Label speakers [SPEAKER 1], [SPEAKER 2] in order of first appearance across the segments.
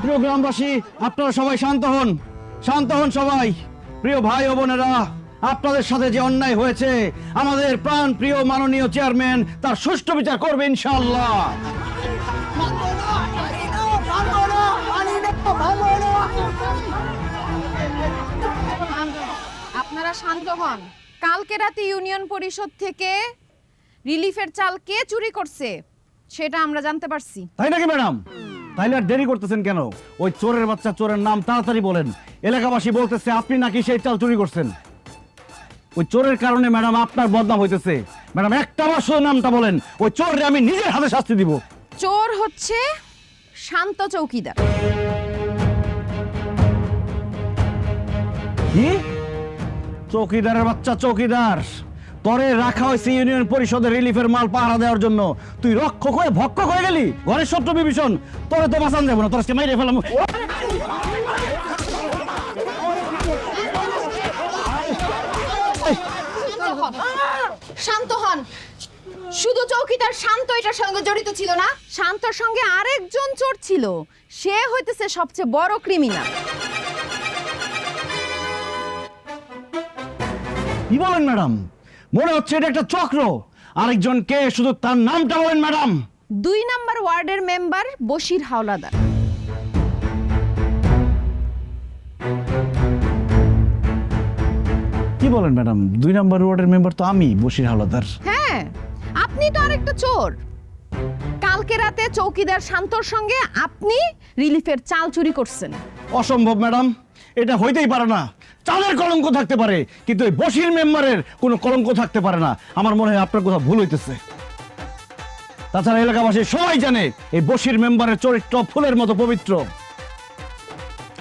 [SPEAKER 1] প্রিয় গ্রামবাসী, আপনারা সবাই শান্ত হন, শান্ত হন সবাই। প্রিয় ভাই ও বোনেরা, আপনাদের সাথে যে অন্যায় হয়েছে আমাদের প্রাণ প্রিয় মাননীয় চেয়ারম্যান তার সুষ্ঠু বিচার করবে ইনশাআল্লাহ।
[SPEAKER 2] আপনারা শান্ত হন। কালকে রাতে ইউনিয়ন পরিষদ থেকে রিলিফের চাল কে চুরি করছে সেটা আমরা জানতে পারছি।
[SPEAKER 1] তাই নাকি ম্যাডাম? তাইলে আর দেরি করতেছেন কেন? ওই চোরের বাচ্চা চোরের নাম তাড়াতাড়ি বলেন। এলাকাবাসী বলতেছে আপনি নাকি সেই চাল চুরি করছেন। ওই চোরের কারণে ম্যাডাম আপনার বদনাম হইতেছে। ম্যাডাম একটা বার শুধু নামটা বলেন, ওই চোররে আমি নিজের হাতে শাস্তি দিব।
[SPEAKER 2] চোর হচ্ছে শান্ত চৌকিদার।
[SPEAKER 1] কি? চৌকিদারের বাচ্চা চৌকিদার? তরে রাখা হয়েছে ইউনিয়ন পরিষদের রিলিফের মাল পাহারা দেওয়ার জন্য, তুই রক্ষক হয়ে ভক্ষক হয়ে গেলি। ঘরের শত্রু বিভীষণ, তোরে তো বাঁচান যাবো না, তোর মেরে ফেলাম।
[SPEAKER 2] শান্ত হন। শুধু চৌকিদার শান্ত এটার সঙ্গে জড়িত ছিল না, শান্তর সঙ্গে আরেকজন চোর ছিল, সে হইতেছে সবচেয়ে বড় ক্রিমিনাল।
[SPEAKER 1] কি বলেন ম্যাডাম? মনে হচ্ছে এটা একটা চক্র। আরেকজন কে? শুধু তার নামটা বলেন ম্যাডাম।
[SPEAKER 2] 2 নম্বর ওয়ার্ডের মেম্বার বশির হাওলাদার।
[SPEAKER 1] কি বলেন ম্যাডাম? 2 নম্বর ওয়ার্ডের মেম্বার তো আমি, বশির হাওলাদার।
[SPEAKER 2] হ্যাঁ, আপনি তো আরেকটা চোর। কালকে রাতে চৌকিদার শান্তর সঙ্গে আপনি রিলিফের চাল চুরি করছেন।
[SPEAKER 1] অসম্ভব ম্যাডাম, এটা হইতেই পারে না। চালের কলঙ্ক থাকতে পারে, কিন্তু এই বশির মেম্বারের কোনো কলঙ্ক থাকতে পারে না। আমার মনে হয় আপনার কোথাও ভুল হইতেছে। তাছাড়া এলাকাবাসী সবাই জানে এই বশির মেম্বারের চরিত্র ফুলের মতো পবিত্র।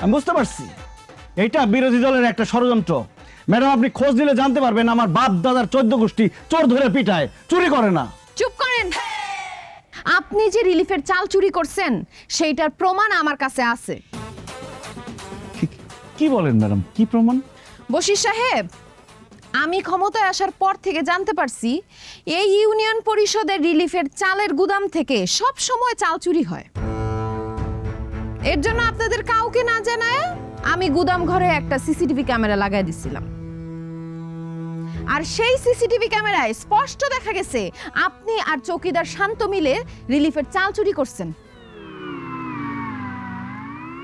[SPEAKER 1] আমি বুঝতে পারছি এইটা বিরোধী দলের একটা ষড়যন্ত্র। ম্যাডাম, আপনি খোঁজ দিলে জানতে পারবেন আমার বাপ দাদার 14 গোষ্ঠী চোর ধরে পিটায়, চুরি করে না।
[SPEAKER 2] চুপ করেন। আপনি যে রিলিফের চাল চুরি করছেন সেইটার প্রমাণ আমার কাছে আছে।
[SPEAKER 1] কি বলেন ম্যাডাম? কি প্রমাণ?
[SPEAKER 2] বশির সাহেব, আমি ক্ষমতায় আসার পর থেকে জানতে পারছি এই ইউনিয়ন পরিষদের রিলিফের চালের গুদাম থেকে সব সময় চাল চুরি হয়। এর জন্য আপনাদের কাউকে না জানায় আমি গুদাম ঘরে একটা সিসিটিভি ক্যামেরা লাগাই দিছিলাম। আর সেই সিসিটিভি ক্যামেরায় স্পষ্ট দেখা গেছে আপনি আর চৌকিদার শান্ত মিলে রিলিফের চাল চুরি করছেন।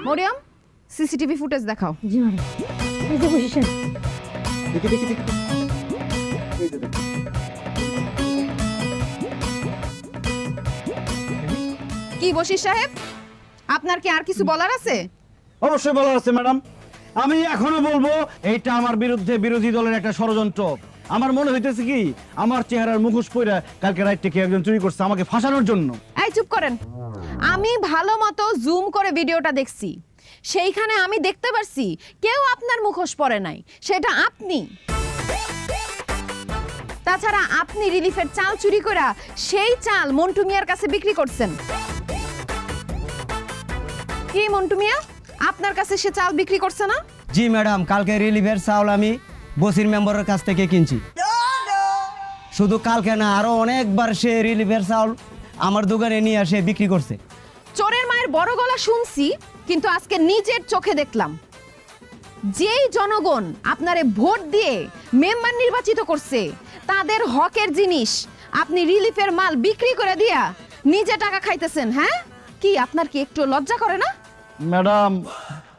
[SPEAKER 2] মরিয়ম, সিসিটিভি ফুটেজ দেখাও।
[SPEAKER 3] জি ম্যাডাম। এই যে বসেছেন।
[SPEAKER 1] দেখি দেখি দেখি।
[SPEAKER 2] কি বশির সাহেব, আপনার কি আর কিছু বলার আছে?
[SPEAKER 1] অবশ্যই বলার আছে ম্যাডাম। আমি এখনো বলবো এইটা আমার বিরুদ্ধে বিরোধী দলের একটা ষড়যন্ত্র। আমার মনে হইতেছে কি আমার চেহারার মুখোশ পইরা কালকে রাইতে কে একজন চুরি করছে আমাকে ফাঁসানোর জন্য।
[SPEAKER 2] এই চুপ করেন। আমি ভালো মতো জুম করে ভিডিওটা দেখছি, সেইখানে আমি দেখতে পারছি কেউ আপনার মুখোশ পরে নাই, সেটা আপনি। তাছাড়া আপনি রিলিফের চাল চুরি করে সেই চাল মন্টু মিয়ার কাছে বিক্রি করছেন। কি মন্টু মিয়া, আপনার কাছে সে চাল বিক্রি করছে না?
[SPEAKER 4] জি ম্যাডাম, কালকে রিলিফের চাউল আমি বসির মেম্বারের কাছ থেকে কিনছি। শুধু কালকে না, আরো অনেকবার সে রিলিফের চাউল আমার দোকানে নিয়ে আসে বিক্রি করছে।
[SPEAKER 2] চোরের মায়ের বড় গলা শুনছি, কিন্তু আজকে নিজের চোখে দেখলাম যেই জনগণ আপনারে ভোট দিয়ে মেম্বার নির্বাচিত করছে তাদের হকের জিনিস আপনি রিলিফের মাল বিক্রি করে দিয়া নিজে টাকা খাইতেছেন। হ্যাঁ, কি আপনার কি একটু লজ্জা করে না?
[SPEAKER 1] ম্যাডাম,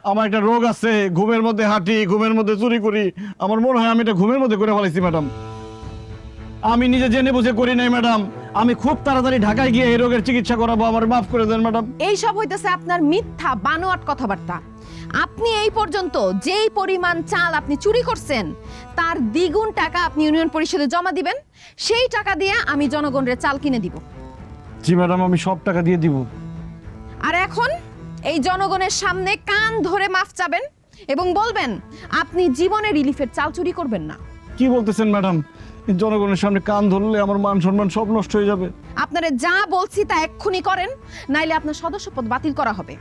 [SPEAKER 1] আমার একটা রোগ আছে, ঘুমের মধ্যে হাঁটি, ঘুমের মধ্যে চুরি করি। আমার মনে হয় আমি এটা ঘুমের মধ্যে করে ফেলাইছি ম্যাডাম। আমি নিজে জেনে বুঝে করি নাই ম্যাডাম। আমি খুব তাড়াতাড়ি ঢাকায় গিয়ে এই রোগের চিকিৎসা করাবো, আমার মাফ করে দেন ম্যাডাম।
[SPEAKER 2] এই সব হইতেছে আপনার মিথ্যা বানোয়াট কথাবার্তা। আপনি এই পর্যন্ত যেই পরিমাণ চাল আপনি চুরি করছেন তার দ্বিগুণ টাকা আপনি ইউনিয়ন পরিষদে জমা দিবেন, সেই টাকা দিয়ে আমি জনগণের চাল কিনে দিব।
[SPEAKER 1] জি ম্যাডাম, আমি সব টাকা দিয়ে দিব।
[SPEAKER 2] আর এখন এই জনগণের সামনে কান ধরে মাফ চাবেন এবং বলবেন আপনি জীবনে রিলিফের চাল চুরি করবেন না।
[SPEAKER 1] কি বলতেছেন ম্যাডাম? জনগণের সামনে কান ধরলে আমার মান সম্মান সব নষ্ট হয়ে যাবে।
[SPEAKER 2] আপনারা যা বলছি তা এক্ষুনি করেন, নাইলে আপনার সদস্যপদ বাতিল করা হবে।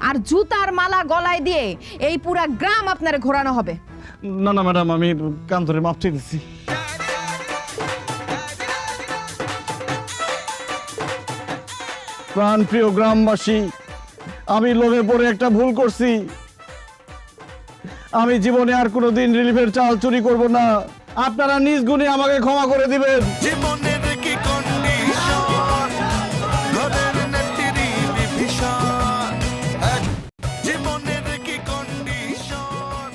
[SPEAKER 2] আর জুতার মালা গলায় দিয়ে এই পুরা গ্রাম আপনারে ঘোরানো হবে।
[SPEAKER 1] না না ম্যাডাম, আমি কান ধরে মাপ চাইতেছি। প্রাণপ্রিয় গ্রামবাসী, আমি লোভে পড়ে একটা ভুল করছি। আমি জীবনে আর কোনোদিন রিলিফের চাল চুরি করব না। আপনারা নিজ গুণে আমাকে ক্ষমা করে দিবেন।
[SPEAKER 5] জীবনের কি কন্ডিশন, ঘরের নেত্রী বিভীষণ, জীবনের কি কন্ডিশন।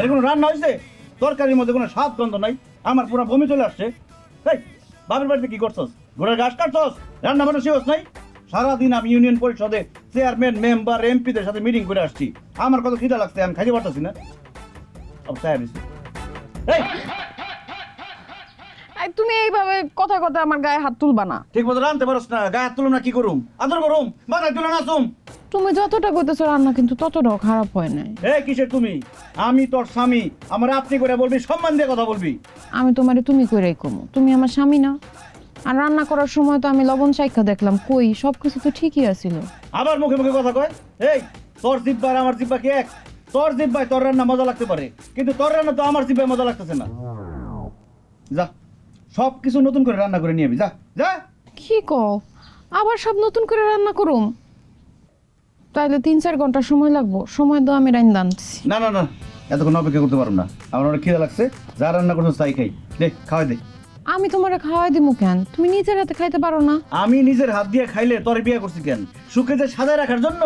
[SPEAKER 1] এর কোনো রান্না হয়েছে? তরকারির মধ্যে কোনো স্বাদ গন্ধ নাই, আমার পুরো বমি চলে আসছে। এই বাবার বাড়িতে কি করছস? ঘোড়ার ঘাস কাটছস? রান্না বান্না শেষ নাই? সারাদিন আমি ইউনিয়ন পরিষদে চেয়ারম্যান, মেম্বার, এমপিদের সাথে মিটিং করে আসছি। আমার কত খিদা লাগছে, আমি খাইতে পারতেছি না।
[SPEAKER 2] এই তুমি এইভাবে কথা কথা আমার গায়ে হাত তুলবা না।
[SPEAKER 1] ঠিক মতো রানতে পারস না, গায়ে হাত তুলুম না কি করুম? আদর করুম, মাথায় তুলে নাচুম।
[SPEAKER 2] তুমি যতটা কইতেছো রান্না কিন্তু ততটাও খারাপ হয় নাই।
[SPEAKER 1] এই কিসের তুমি? আমি তোর স্বামী, আমার আপনি করে বলবি, সম্মান দিয়ে কথা বলবি।
[SPEAKER 2] আমি তোমারে তুমি কইরাই কমো, তুমি আমার স্বামী না। আর রান্না করার সময় তো আমি লবণ চাইখা দেখলাম, কই সবকিছু তো ঠিকই আছিল।
[SPEAKER 1] আবার মুখে মুখে কথা কয়। এই তোর জিব্বা আর আমার জিব্বা কি এক? তোর জিব্বায় তোর রান্না মজা লাগতে পারে, কিন্তু তোর রান্না তো আমার জিব্বায় মজা লাগতেছে না। যা সব কিছু নতুন করে রান্না করে নিয়ে আবি, যা যা।
[SPEAKER 2] কি কও, আবার সব নতুন করে রান্না করুম? তাইলে 3-4 ঘন্টা সময় লাগবো। সময় দাও, আমি রান্না আনছি।
[SPEAKER 1] না না না, এতক্ষণ অপেক্ষা করতে পারবো না, আমার অনেক খিদা লাগছে। যা রান্না করছো তাই খাই, দে খাওয়াই দে।
[SPEAKER 2] আমি তোমারে খাওয়াই দিমু কেন? তুমি নিজের হাতে খাইতে পারো না?
[SPEAKER 1] আমি নিজের হাত দিয়ে খাইলে তোর বিয়ে করছি কেন? সুখে যে সাজায় রাখার জন্য।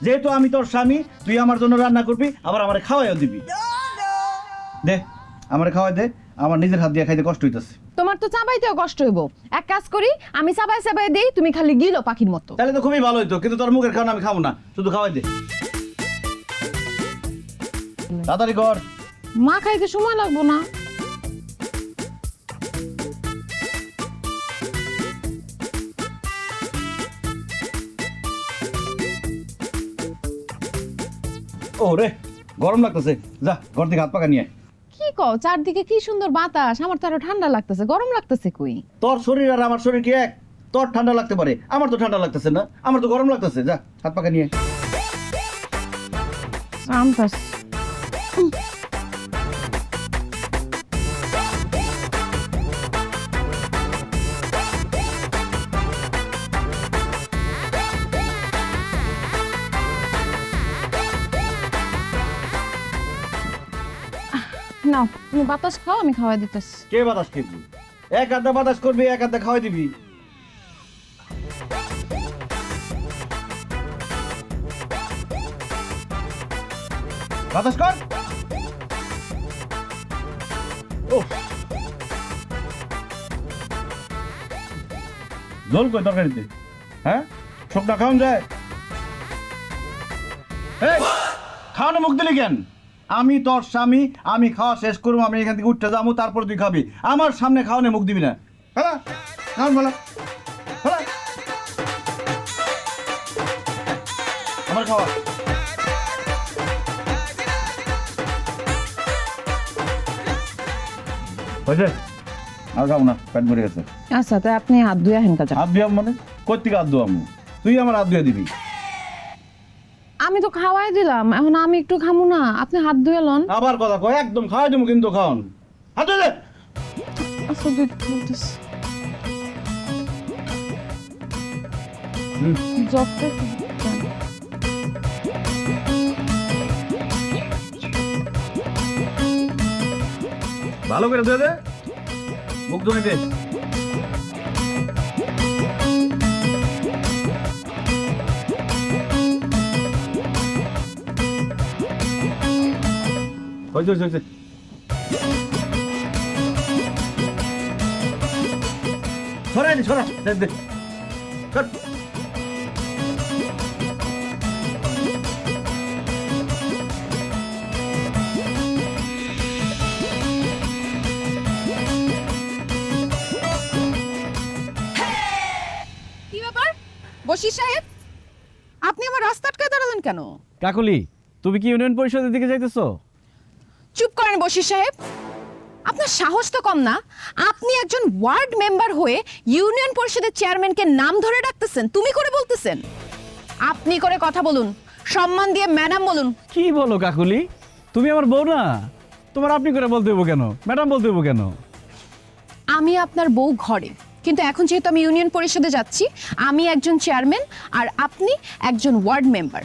[SPEAKER 1] যেহেতু আমি তোর স্বামী, তুই আমার জন্য রান্না করবি, আবার আমারে খাওয়াইও দিবি। দে আমারে খাওয়াই দে, আমার নিজের হাত দিয়ে খাইতে কষ্ট হইতেছে।
[SPEAKER 2] তোমার তো চাবাইতেও কষ্ট হইব। এক কাজ করি, আমি চাবাই চাবাই দেই, তুমি খালি গিলো পাখির মতো।
[SPEAKER 1] তাহলে তো খুবই ভালো হইতো, কিন্তু তোর মুখের খাওয়া আমি খাবো না, শুধু খাওয়াই দে। তাড়াতাড়ি কর।
[SPEAKER 2] মা খাইতে সময় লাগবো না?
[SPEAKER 1] ও রে, গরম লাগতেছে, যা ঘর থেকে হাত পাকা নিয়ে আয়।
[SPEAKER 2] কি কও, চারদিকে কি সুন্দর বাতাস, আমার তো আরো ঠান্ডা লাগতেছে। গরম লাগতেছে কই?
[SPEAKER 1] তোর শরীর আর আমার শরীর কি এক? তোর ঠান্ডা লাগতে পারে, আমার তো ঠান্ডা লাগতেছে না, আমার তো গরম লাগতেছে। যা হাত পাকা নিয়ে আয়।
[SPEAKER 2] আমতাস নাও, তুমি বাতাস খাও, আমি খাওয়াই দিতেছি।
[SPEAKER 1] কে বাতাস খেবি? এক আধা বাতাস করবি, এক আধা খাওয়াই দিবি। বাতাস কর। জল কই তরকারিতে? হ্যাঁ, শুকনা খাওয়ান যায়? এই খাওয়ানো মুখ দিলি কেন? আমি তোর স্বামী, আমি খাওয়া শেষ করবো, আমি এখান থেকে উঠতে যাবো, তারপর তুই খাবি। আমার সামনে খাওয়ানো মুখ দিবি না। হ্যাঁ খাওয়ান বলা, হ্যাঁ আমার খাওয়া। হয়েছে? আর খাবো না, পেট ভরে গেছে।
[SPEAKER 2] আচ্ছা, তাই আপনি হাত ধুয়ে হেনকা যান।
[SPEAKER 1] হাত ধুয়াম মানে? কোথ থেকে হাত ধুয়াম? তুই আমার হাত ধুয়ে দিবি।
[SPEAKER 2] আমি তো খাওয়াই দিলাম, এখন আমি একটু খামু না? আপনি হাত ধুয়ে লন।
[SPEAKER 1] আবার কথা কয়, একদম খাওয়াই দেবো কিন্তু খাওয়ান। হাত ধুয়ে দে।
[SPEAKER 2] আচ্ছা, বলতেছি যত
[SPEAKER 1] ভালো করে ধুয়ে দে, মুখ ধুয়ে দে। হয়েছে হয়েছে হয়েছে। সরাই দে, সরা দে, দে। সর।
[SPEAKER 2] কি ব্যাপার বশির সাহেব, আপনি আমার রাস্তা আটকায় দাঁড়ালেন কেন?
[SPEAKER 1] কাকলি, তুমি কি ইউনিয়ন পরিষদের দিকে যাইতেছো?
[SPEAKER 2] চুপ করেন বশির সাহেব, আপনার সাহস তো কম না। আপনি একজন ওয়ার্ড মেম্বার হয়ে ইউনিয়ন পরিষদের চেয়ারম্যানকে নাম ধরে ডাকতেছেন, তুমি করে বলতেছেন। আপনি করে কথা বলুন, সম্মান দিয়ে ম্যাডাম বলুন।
[SPEAKER 1] কি বলো কাকুলি, তুমি আমার বউ না? তোমার আপনি করে বলতে হবো কেন, ম্যাডাম বলতে হবো কেন?
[SPEAKER 2] আমি আপনার বউ ঘরে, কিন্তু এখন যেহেতু আমি ইউনিয়ন পরিষদে যাচ্ছি, আমি একজন চেয়ারম্যান আর আপনি একজন ওয়ার্ড মেম্বার,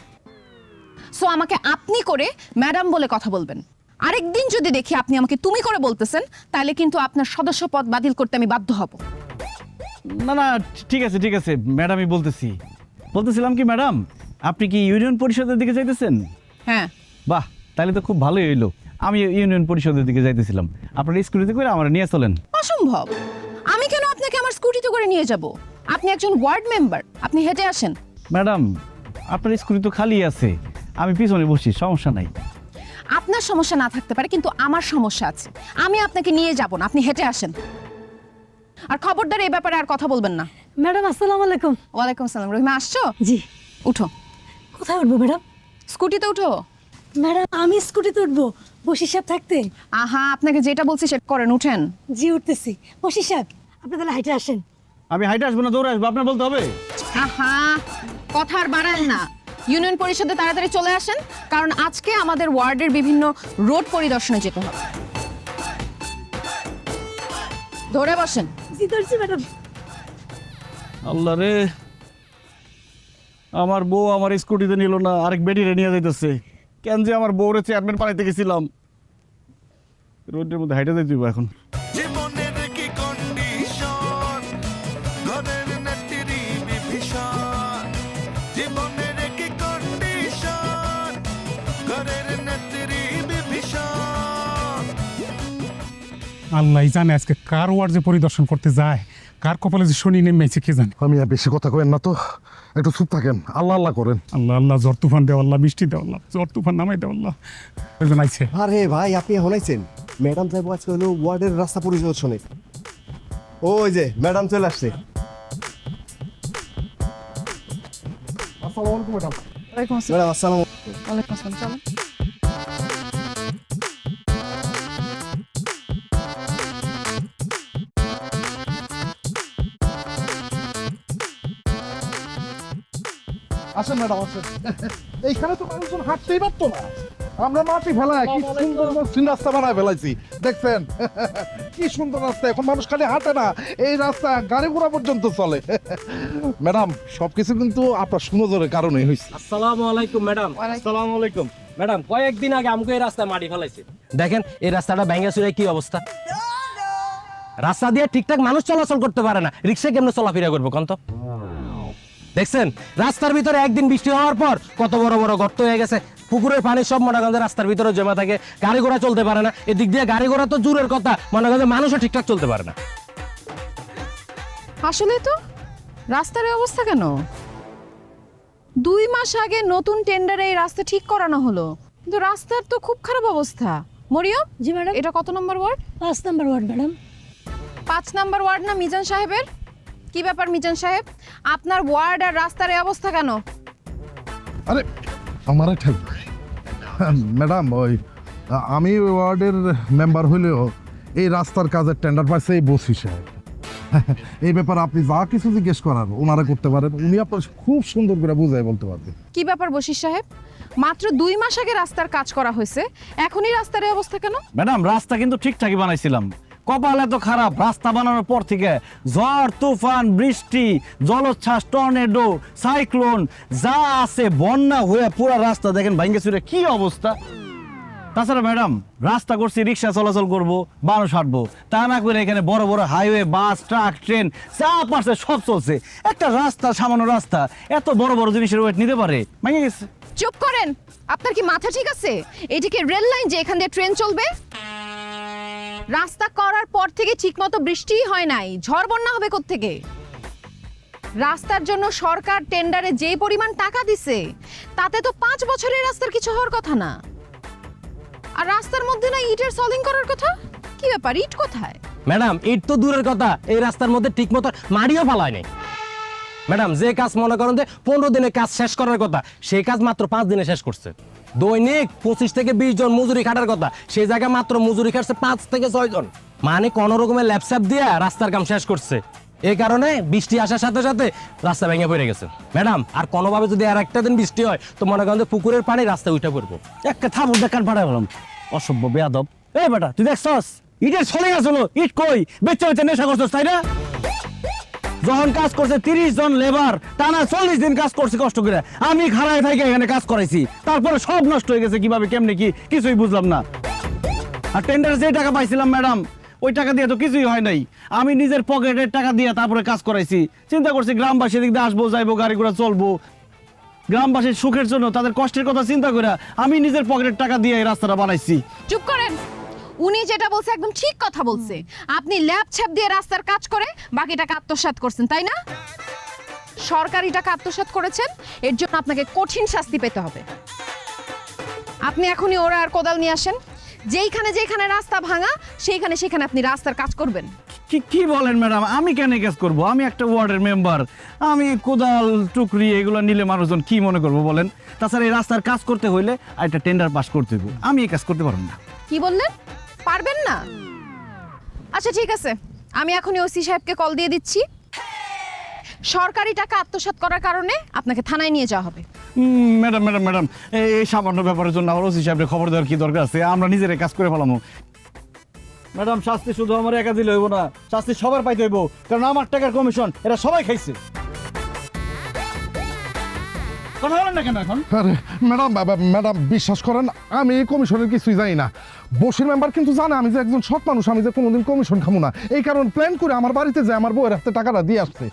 [SPEAKER 2] সো আমাকে আপনি করে ম্যাডাম বলে কথা বলবেন। আরেকদিন যদি দেখি আপনি আমাকে তুমি করে বলতেছেন, তাহলে কিন্তু আপনার সদস্য পদ বাতিল করতে আমি বাধ্য হব।
[SPEAKER 1] না না, ঠিক আছে ম্যাডামই বলতেছিলাম কি ম্যাডাম, আপনি কি ইউনিয়ন পরিষদের দিকে যাইতেছেন?
[SPEAKER 2] হ্যাঁ।
[SPEAKER 1] বাহ, তাহলে তো খুব ভালোই হইলো। আমি ইউনিয়ন পরিষদের দিকে যাইতেছিলাম, আপনার স্কুটিতে করে আমার নিয়ে চলেন।
[SPEAKER 2] অসম্ভব, আমি কেন আপনাকে আমার স্কুটিতে করে নিয়ে যাব? আপনি একজন ওয়ার্ড মেম্বার, আপনি হেঁটে আসেন।
[SPEAKER 1] ম্যাডাম, আপনার স্কুটি তো খালি আছে, আমি পিছনে বসি, সমস্যা নাই।
[SPEAKER 2] আপনার সমস্যা না থাকতে পারে, কিন্তু আমার সমস্যা আছে। আমি আপনাকে নিয়ে যাব না, আপনি হেঁটে আসেন। আর খবরদার এই ব্যাপারে আর কথা বলবেন না।
[SPEAKER 3] ম্যাডাম আসসালামু আলাইকুম।
[SPEAKER 2] ওয়ালাইকুম সালাম। রহিমা আসছো?
[SPEAKER 3] জি।
[SPEAKER 2] উঠো।
[SPEAKER 3] কোথায় উঠবো ম্যাডাম?
[SPEAKER 2] স্কুটিতে উঠো।
[SPEAKER 3] ম্যাডাম আমি স্কুটিতে উঠবো, বশির সাহেব থাকতে?
[SPEAKER 2] আহা, আপনাকে যেটা বলছি সেটা করেন, উঠেন।
[SPEAKER 3] জি উঠতেছি। বশির সাহেব আপনি তাহলে হাইটে আসেন।
[SPEAKER 1] আমি হাইটে আসবো না, দৌড়ে আসবো, আপনার বলতে হবে?
[SPEAKER 2] আহা, কথা আর বাড়ান না। ইউনিয়ন পরিষদে তাড়াতাড়ি চলে আসেন, কারণ আজকে আমাদের ওয়ার্ডের বিভিন্ন রোড পরিদর্শনে যেতে হবে। ধরে বসেন।
[SPEAKER 3] জি ধরছি ম্যাডাম।
[SPEAKER 1] আল্লাহ রে, আমার বউ আমার স্কুটিতে নিল না, আরেক বেটিরে নিয়ে যাইতেছে। কেন যে আমার বউরে চেয়ারম্যান পালাইতে গেছিলাম, রোডের মধ্যে হাইটে যাইতে হইবো এখন।
[SPEAKER 5] জীবনের কি কন্ডিশন, ঘরের নেত্রী বিভীষণ। জীবনের কি কন্ডিশন, ঘরের নেত্রী বিভীষণ।
[SPEAKER 6] আল্লাহ জানে আজকে কার ওয়ার্ড যে পরিদর্শন করতে যায়, কার কপালে যে শনি নেমেছে কে জানে।
[SPEAKER 7] আমি আর বেশি কথা কইেন না তো, একটু চুপ থাকেন, আল্লাহ আল্লাহ করেন।
[SPEAKER 6] আল্লাহ আল্লাহ, ঝড় তুফান দেও আল্লাহ, বৃষ্টি দেও আল্লাহ, ঝড় তুফান নামাই দেও আল্লাহ। একজন আইছে।
[SPEAKER 8] আরে ভাই আপনি এখন আইছেন? ম্যাডাম সাহেব আজকে হলো ওয়ার্ডের রাস্তা পরিদর্শনে। ওই যে ম্যাডাম চলে আসছে।
[SPEAKER 7] আসসালামু আলাইকুম ম্যাডাম।
[SPEAKER 2] ওয়ালাইকুম আসসালাম।
[SPEAKER 8] ম্যাডাম আসসালাম।
[SPEAKER 2] ওয়ালাইকুম আসসালাম। চলো।
[SPEAKER 7] আসেন ম্যাডাম আসেন। এইখানে তো মানুষজন হাঁটতেই পারতো না, আমরা মাটি ফেলায় কি সুন্দর মসৃণ রাস্তা বানায় ফেলাইছি, দেখছেন? কি সুন্দর রাস্তা, এখন মানুষ খালি হাঁটে না, এই রাস্তা গাড়ি ঘোড়া পর্যন্ত চলে। ম্যাডাম সবকিছু কিন্তু আপনার সুনজরের কারণেই হয়েছে।
[SPEAKER 9] আসসালামু আলাইকুম ম্যাডাম।
[SPEAKER 1] আসসালামু আলাইকুম।
[SPEAKER 9] ম্যাডাম কয়েকদিন আগে আমাকে এই রাস্তায় মাটি ফেলাইছে, দেখেন এই রাস্তাটা ভেঙে চুরে কি অবস্থা। রাস্তা দিয়ে ঠিকঠাক মানুষ চলাচল করতে পারে না, রিক্সা কেমনে চলাফেরা করবো কন্ত? দেখছেন রাস্তার ভিতরে একদিন বৃষ্টি হওয়ার পর কত বড় বড় গর্ত হয়ে গেছে, পুকুরের পানি সব মনে করেন রাস্তার ভিতরে জমা থাকে, গাড়ি ঘোড়া চলতে পারে না। এদিক দিয়ে গাড়ি ঘোড়া তো দূরের কথা, মনে করেন মানুষও ঠিকঠাক চলতে পারে না।
[SPEAKER 2] আসলে তো রাস্তার এই অবস্থা কেন? 2 মাস আগে নতুন টেন্ডারে এই রাস্তা ঠিক করানো হলো, কিন্তু রাস্তার তো খুব খারাপ অবস্থা। মরিয়ম,
[SPEAKER 3] জি ম্যাডাম।
[SPEAKER 2] এটা কত নম্বর ওয়ার্ড?
[SPEAKER 3] 5 number ward madam.
[SPEAKER 2] 5 নম্বর ওয়ার্ড না মিজান সাহেবের? কি ব্যাপার মিজান সাহেব, আপনার ওয়ার্ড আর রাস্তার এই অবস্থা কেন?
[SPEAKER 7] আরে আমার ঠিক ম্যাডাম, ওই আমি ওয়ার্ডের মেম্বার হইলেও এই রাস্তার কাজের টেন্ডার পাইছে এই বসি সাহেব। এই ব্যাপারে আপনি যা কিছু জিজ্ঞেস করার ওনারা করতে পারেন, উনি আপনার খুব সুন্দর করে বুঝাই বলতে পারবেন।
[SPEAKER 2] কি ব্যাপার বশির সাহেব, মাত্র 2 মাস আগে রাস্তার কাজ করা হয়েছে, এখনই রাস্তার এই অবস্থা কেন?
[SPEAKER 1] ম্যাডাম, রাস্তা কিন্তু ঠিকঠাকই বানাইছিলাম, কপাল এত খারাপ। রাস্তা বানানোর পর থেকে ঝড় তুফান, বৃষ্টি, জলোচ্ছ্বাস, টর্নেডো, সাইক্লোন যা আছে বন্যা হয়ে পুরো রাস্তা দেখেন ভাঙ্গে চুরে কি অবস্থা। তাছাড়া ম্যাডাম, রাস্তা করছি রিক্সা চলাচল করবো, মানুষ হাঁটবো, তা না করে এখানে বড় বড় হাইওয়ে, বাস, ট্রাক, ট্রেন যা পারছে সব চলছে। একটা রাস্তা, সামান্য রাস্তা এত বড় বড় জিনিসের ওয়েট নিতে পারে? ভেঙে গেছে।
[SPEAKER 2] চুপ করেন, আপনার কি মাথা ঠিক আছে? এদিকে রেল লাইন যে এখান দিয়ে ট্রেন চলবে। রাস্তা করার পর থেকে ঠিকমতো বৃষ্টিই হয় নাই, ঝড় বন্যা হবে কোত্থেকে? রাস্তার জন্য সরকার টেন্ডারে যে পরিমাণ টাকা দিছে তাতে তো 5 বছরের রাস্তার কিছু হওয়ার কথা না। আর রাস্তার মধ্যে না ইটের সলিং করার কথা? কি ব্যাপার, ইট কোথায়?
[SPEAKER 9] ম্যাডাম ইট তো দূরের কথা, এই রাস্তার মধ্যে ঠিক মতো মাটিও ফালায় নাই। ম্যাডাম যে কাজ মনে করেন যে 15 দিনে কাজ শেষ করার কথা, সেই কাজ মাত্র 5 দিনে শেষ করছে। দৈনিক 25 থেকে 20 জন মজুরি খাটার কথা, সেই জায়গায় মাত্র মজুরি খাটছে 5 থেকে 6 জন। মানে কোন রকমের ল্যাপসাপ দিয়ে রাস্তার কাম শেষ করছে। এই কারণে বৃষ্টি আসার সাথে সাথে রাস্তা ভেঙে পড়ে গেছে। ম্যাডাম আর কোনোভাবে যদি আর একটা দিন বৃষ্টি হয় তো মনে করেন যে পুকুরের পানি রাস্তায় উঠে পড়বো।
[SPEAKER 1] একটা থাবুর দেখান পাঠাই বললাম, অসভ্য বেয়াদব। এই বেটা, তুই দেখছস ইটের ছলে গেছিল, ইট কই বেচে বেচে নেশা করছস, তাই না? যখন কাজ করছে 30 জন লেবার টানা 40 দিন কাজ করছে কষ্ট করে, আমি খাড়ায় থেকে এখানে কাজ করাইছি, তারপরে সব নষ্ট হয়ে গেছে কিভাবে কেমনে কি কিছুই বুঝলাম না। আর টেন্ডার যে টাকা পাইছিলাম ম্যাডাম, ওই টাকা দিয়ে তো কিছুই হয় নাই। আমি নিজের পকেটের টাকা দিয়ে তারপরে কাজ করাইছি। চিন্তা করছি গ্রামবাসী দিক দিয়ে আসবো যাইবো, গাড়ি ঘোড়া চলবো, গ্রামবাসীর সুখের জন্য তাদের কষ্টের কথা চিন্তা করে আমি নিজের পকেটের টাকা দিয়ে এই রাস্তাটা বানাইছি।
[SPEAKER 2] চুপ করেন। উনি যেটা বলছে একদম ঠিক কথা বলছে। আপনি ল্যাব ছ্যাপ দিয়ে রাস্তার কাজ করে বাকি টাকা আত্মসাৎ করছেন, তাই না? সরকারি টাকা আত্মসাৎ করেছেন, এর জন্য আপনাকে কঠিন শাস্তি পেতে হবে। আপনি এখনই ওরা আর কোদাল নিয়ে আসেন। যেইখানে যেখানে রাস্তা ভাঙা সেইখানে সেখানে আপনি রাস্তার কাজ করবেন।
[SPEAKER 1] কি বলেন ম্যাডাম, আমি কেন কাজ করব? আমি একটা ওয়ার্ডের মেম্বার, আমি কোদাল টুকরি এগুলো নিলে মানুষজন কি মনে করবো বলেন? তাছাড়া এই রাস্তার কাজ করতে হইলে একটা টেন্ডার পাস করতে হবে, আমি এই কাজ করতে পারবো না।
[SPEAKER 2] কি বললেন? পারবেন না? আচ্ছা ঠিক আছে, আমি এখনই ওসি সাহেবকে কল দিয়ে দিচ্ছি। সরকারি টাকা আত্মসাৎ করার কারণে আপনাকে থানায় নিয়ে যাওয়া হবে।
[SPEAKER 1] ম্যাডাম ম্যাডাম ম্যাডাম, এই সামান্য ব্যাপারের জন্য আমার ওসি সাহেবের খবর দেওয়ার কি দরকার আছে? আমরা নিজেরাই কাজ করে ফেলামো। ম্যাডাম, শাস্তি শুধু আমার একা দিলে হইব না, শাস্তি সবার পাইতে হইব, কারণ আমার টাকার কমিশন এরা সবাই খাইছে। কথা বলেন না কেন এখন?
[SPEAKER 7] আরে ম্যাডাম, ম্যাডাম বিশ্বাস করেন আমি এই কমিশনের কিছুই জানি না। বসির মেম্বার কিন্তু জানে আমি যে একজন সৎ মানুষ, আমি যে কোনোদিন কমিশন খামো না। এই কারণ প্ল্যান করে আমার বাড়িতে যে আমার বউয়ের হাতে টাকাটা দিয়ে আসছে।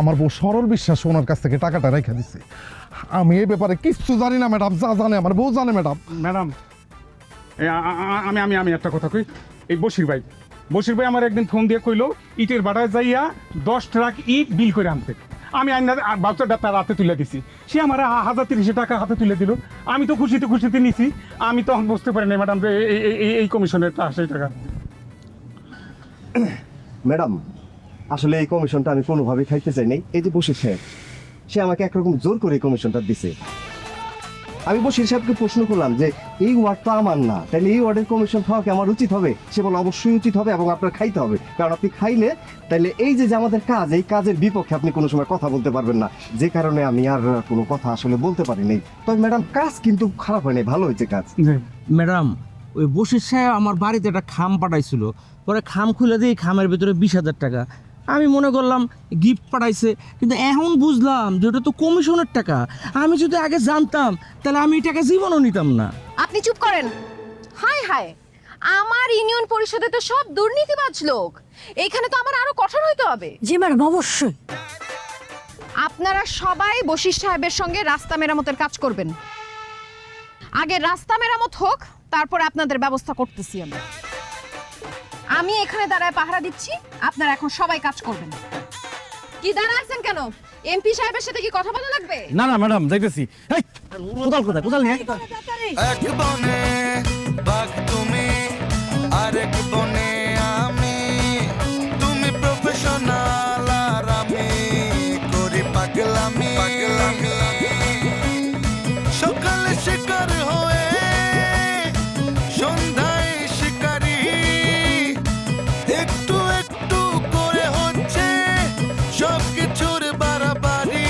[SPEAKER 7] আমার বউ সরল বিশ্বাস ওনার কাছ থেকে টাকাটা রেখে দিচ্ছে। আমি এই ব্যাপারে কিচ্ছু জানি না ম্যাডাম, যা জানে আমার বউ জানে ম্যাডাম।
[SPEAKER 6] ম্যাডাম, আমি একটা কথা কই। এই বশির ভাই আমার একদিন ফোন দিয়ে কইলো ইটের বাড়ায় যাইয়া 10 ট্রাক ইট বিল করে আনতে। আমি বাচ্চাটা তার হাতে তুলে দিছি, সে আমার 1030 টাকা হাতে তুলে দিল। আমি তো খুশিতে নিছি। আমি তখন বুঝতে পারি না ম্যাডাম যে এই কমিশনের সেই টাকা।
[SPEAKER 8] ম্যাডাম, আসলে এই কমিশনটা আমি কোনোভাবেই খাইতে চাই নাই। এই যে বসির সাহেব, সে আমাকে একরকম জোর করে এই কমিশনটা দিছে। আমি বসির সাহেবকে প্রশ্ন করলাম যে এই ওয়ার্ড তো আমার না, তাহলে এই ওয়ার্ডের কমিশন খাওয়া কি আমার উচিত হবে? সে বলে অবশ্যই উচিত হবে এবং আপনার খাইতে হবে, কারণ আপনি খাইলে তাহলে এই যে আমাদের কাজ, এই কাজের বিপক্ষে আপনি কোনো সময় কথা বলতে পারবেন না। যে কারণে আমি আর কোনো কথা আসলে বলতে পারি নাই। তবে ম্যাডাম, কাজ কিন্তু খারাপ হয় নাই, ভালো হয়েছে কাজ।
[SPEAKER 10] ম্যাডাম, ওই বশির সাহেব আমার বাড়িতে একটা খাম পাঠাইছিল, পরে খাম খুলে দিই খামের ভিতরে 20,000 টাকা। আমি মনে করলাম গিফট পাঠাইছে, কিন্তু এখন বুঝলাম যে ওটা তো কমিশনের টাকা। আমি যদি আগে জানতাম তাহলে আমি এই টাকা জীবনও নিতাম না।
[SPEAKER 2] আপনি চুপ করেন। হায় হায়, আমার ইউনিয়ন পরিষদে তো সব দুর্নীতিবাজ লোক। এইখানে তো আমার আরো কঠোর হইতে হবে।
[SPEAKER 3] জি ম্যাডাম, অবশ্যই।
[SPEAKER 2] আপনারা সবাই বশির সাহেবের সঙ্গে রাস্তা মেরামতের কাজ করবেন। আগে রাস্তা মেরামত হোক, তারপর আপনাদের ব্যবস্থা করতেছি আমি এখানে দাঁড়ায় পাহারা দিচ্ছি, আপনারা এখন সবাই কাজ করবেন। কি দাঁড়ায় আছেন কেন? এমপি সাহেবের সাথে কি কথা বলা লাগবে?
[SPEAKER 1] না না ম্যাডাম, যাইতেছি। এই কোদাল কোথায়? কোদাল নিয়ে
[SPEAKER 5] এক বনে বাঘ তুমি, আরেক বনে আমি। তুমি প্রফেশনাল আর আমি করি পাগলামি। সকালে শিকার হয়ে সন্ধ্যায় শিকারি, একটু একটু করে হচ্ছে সবকিছুর বাড়াবাড়ি।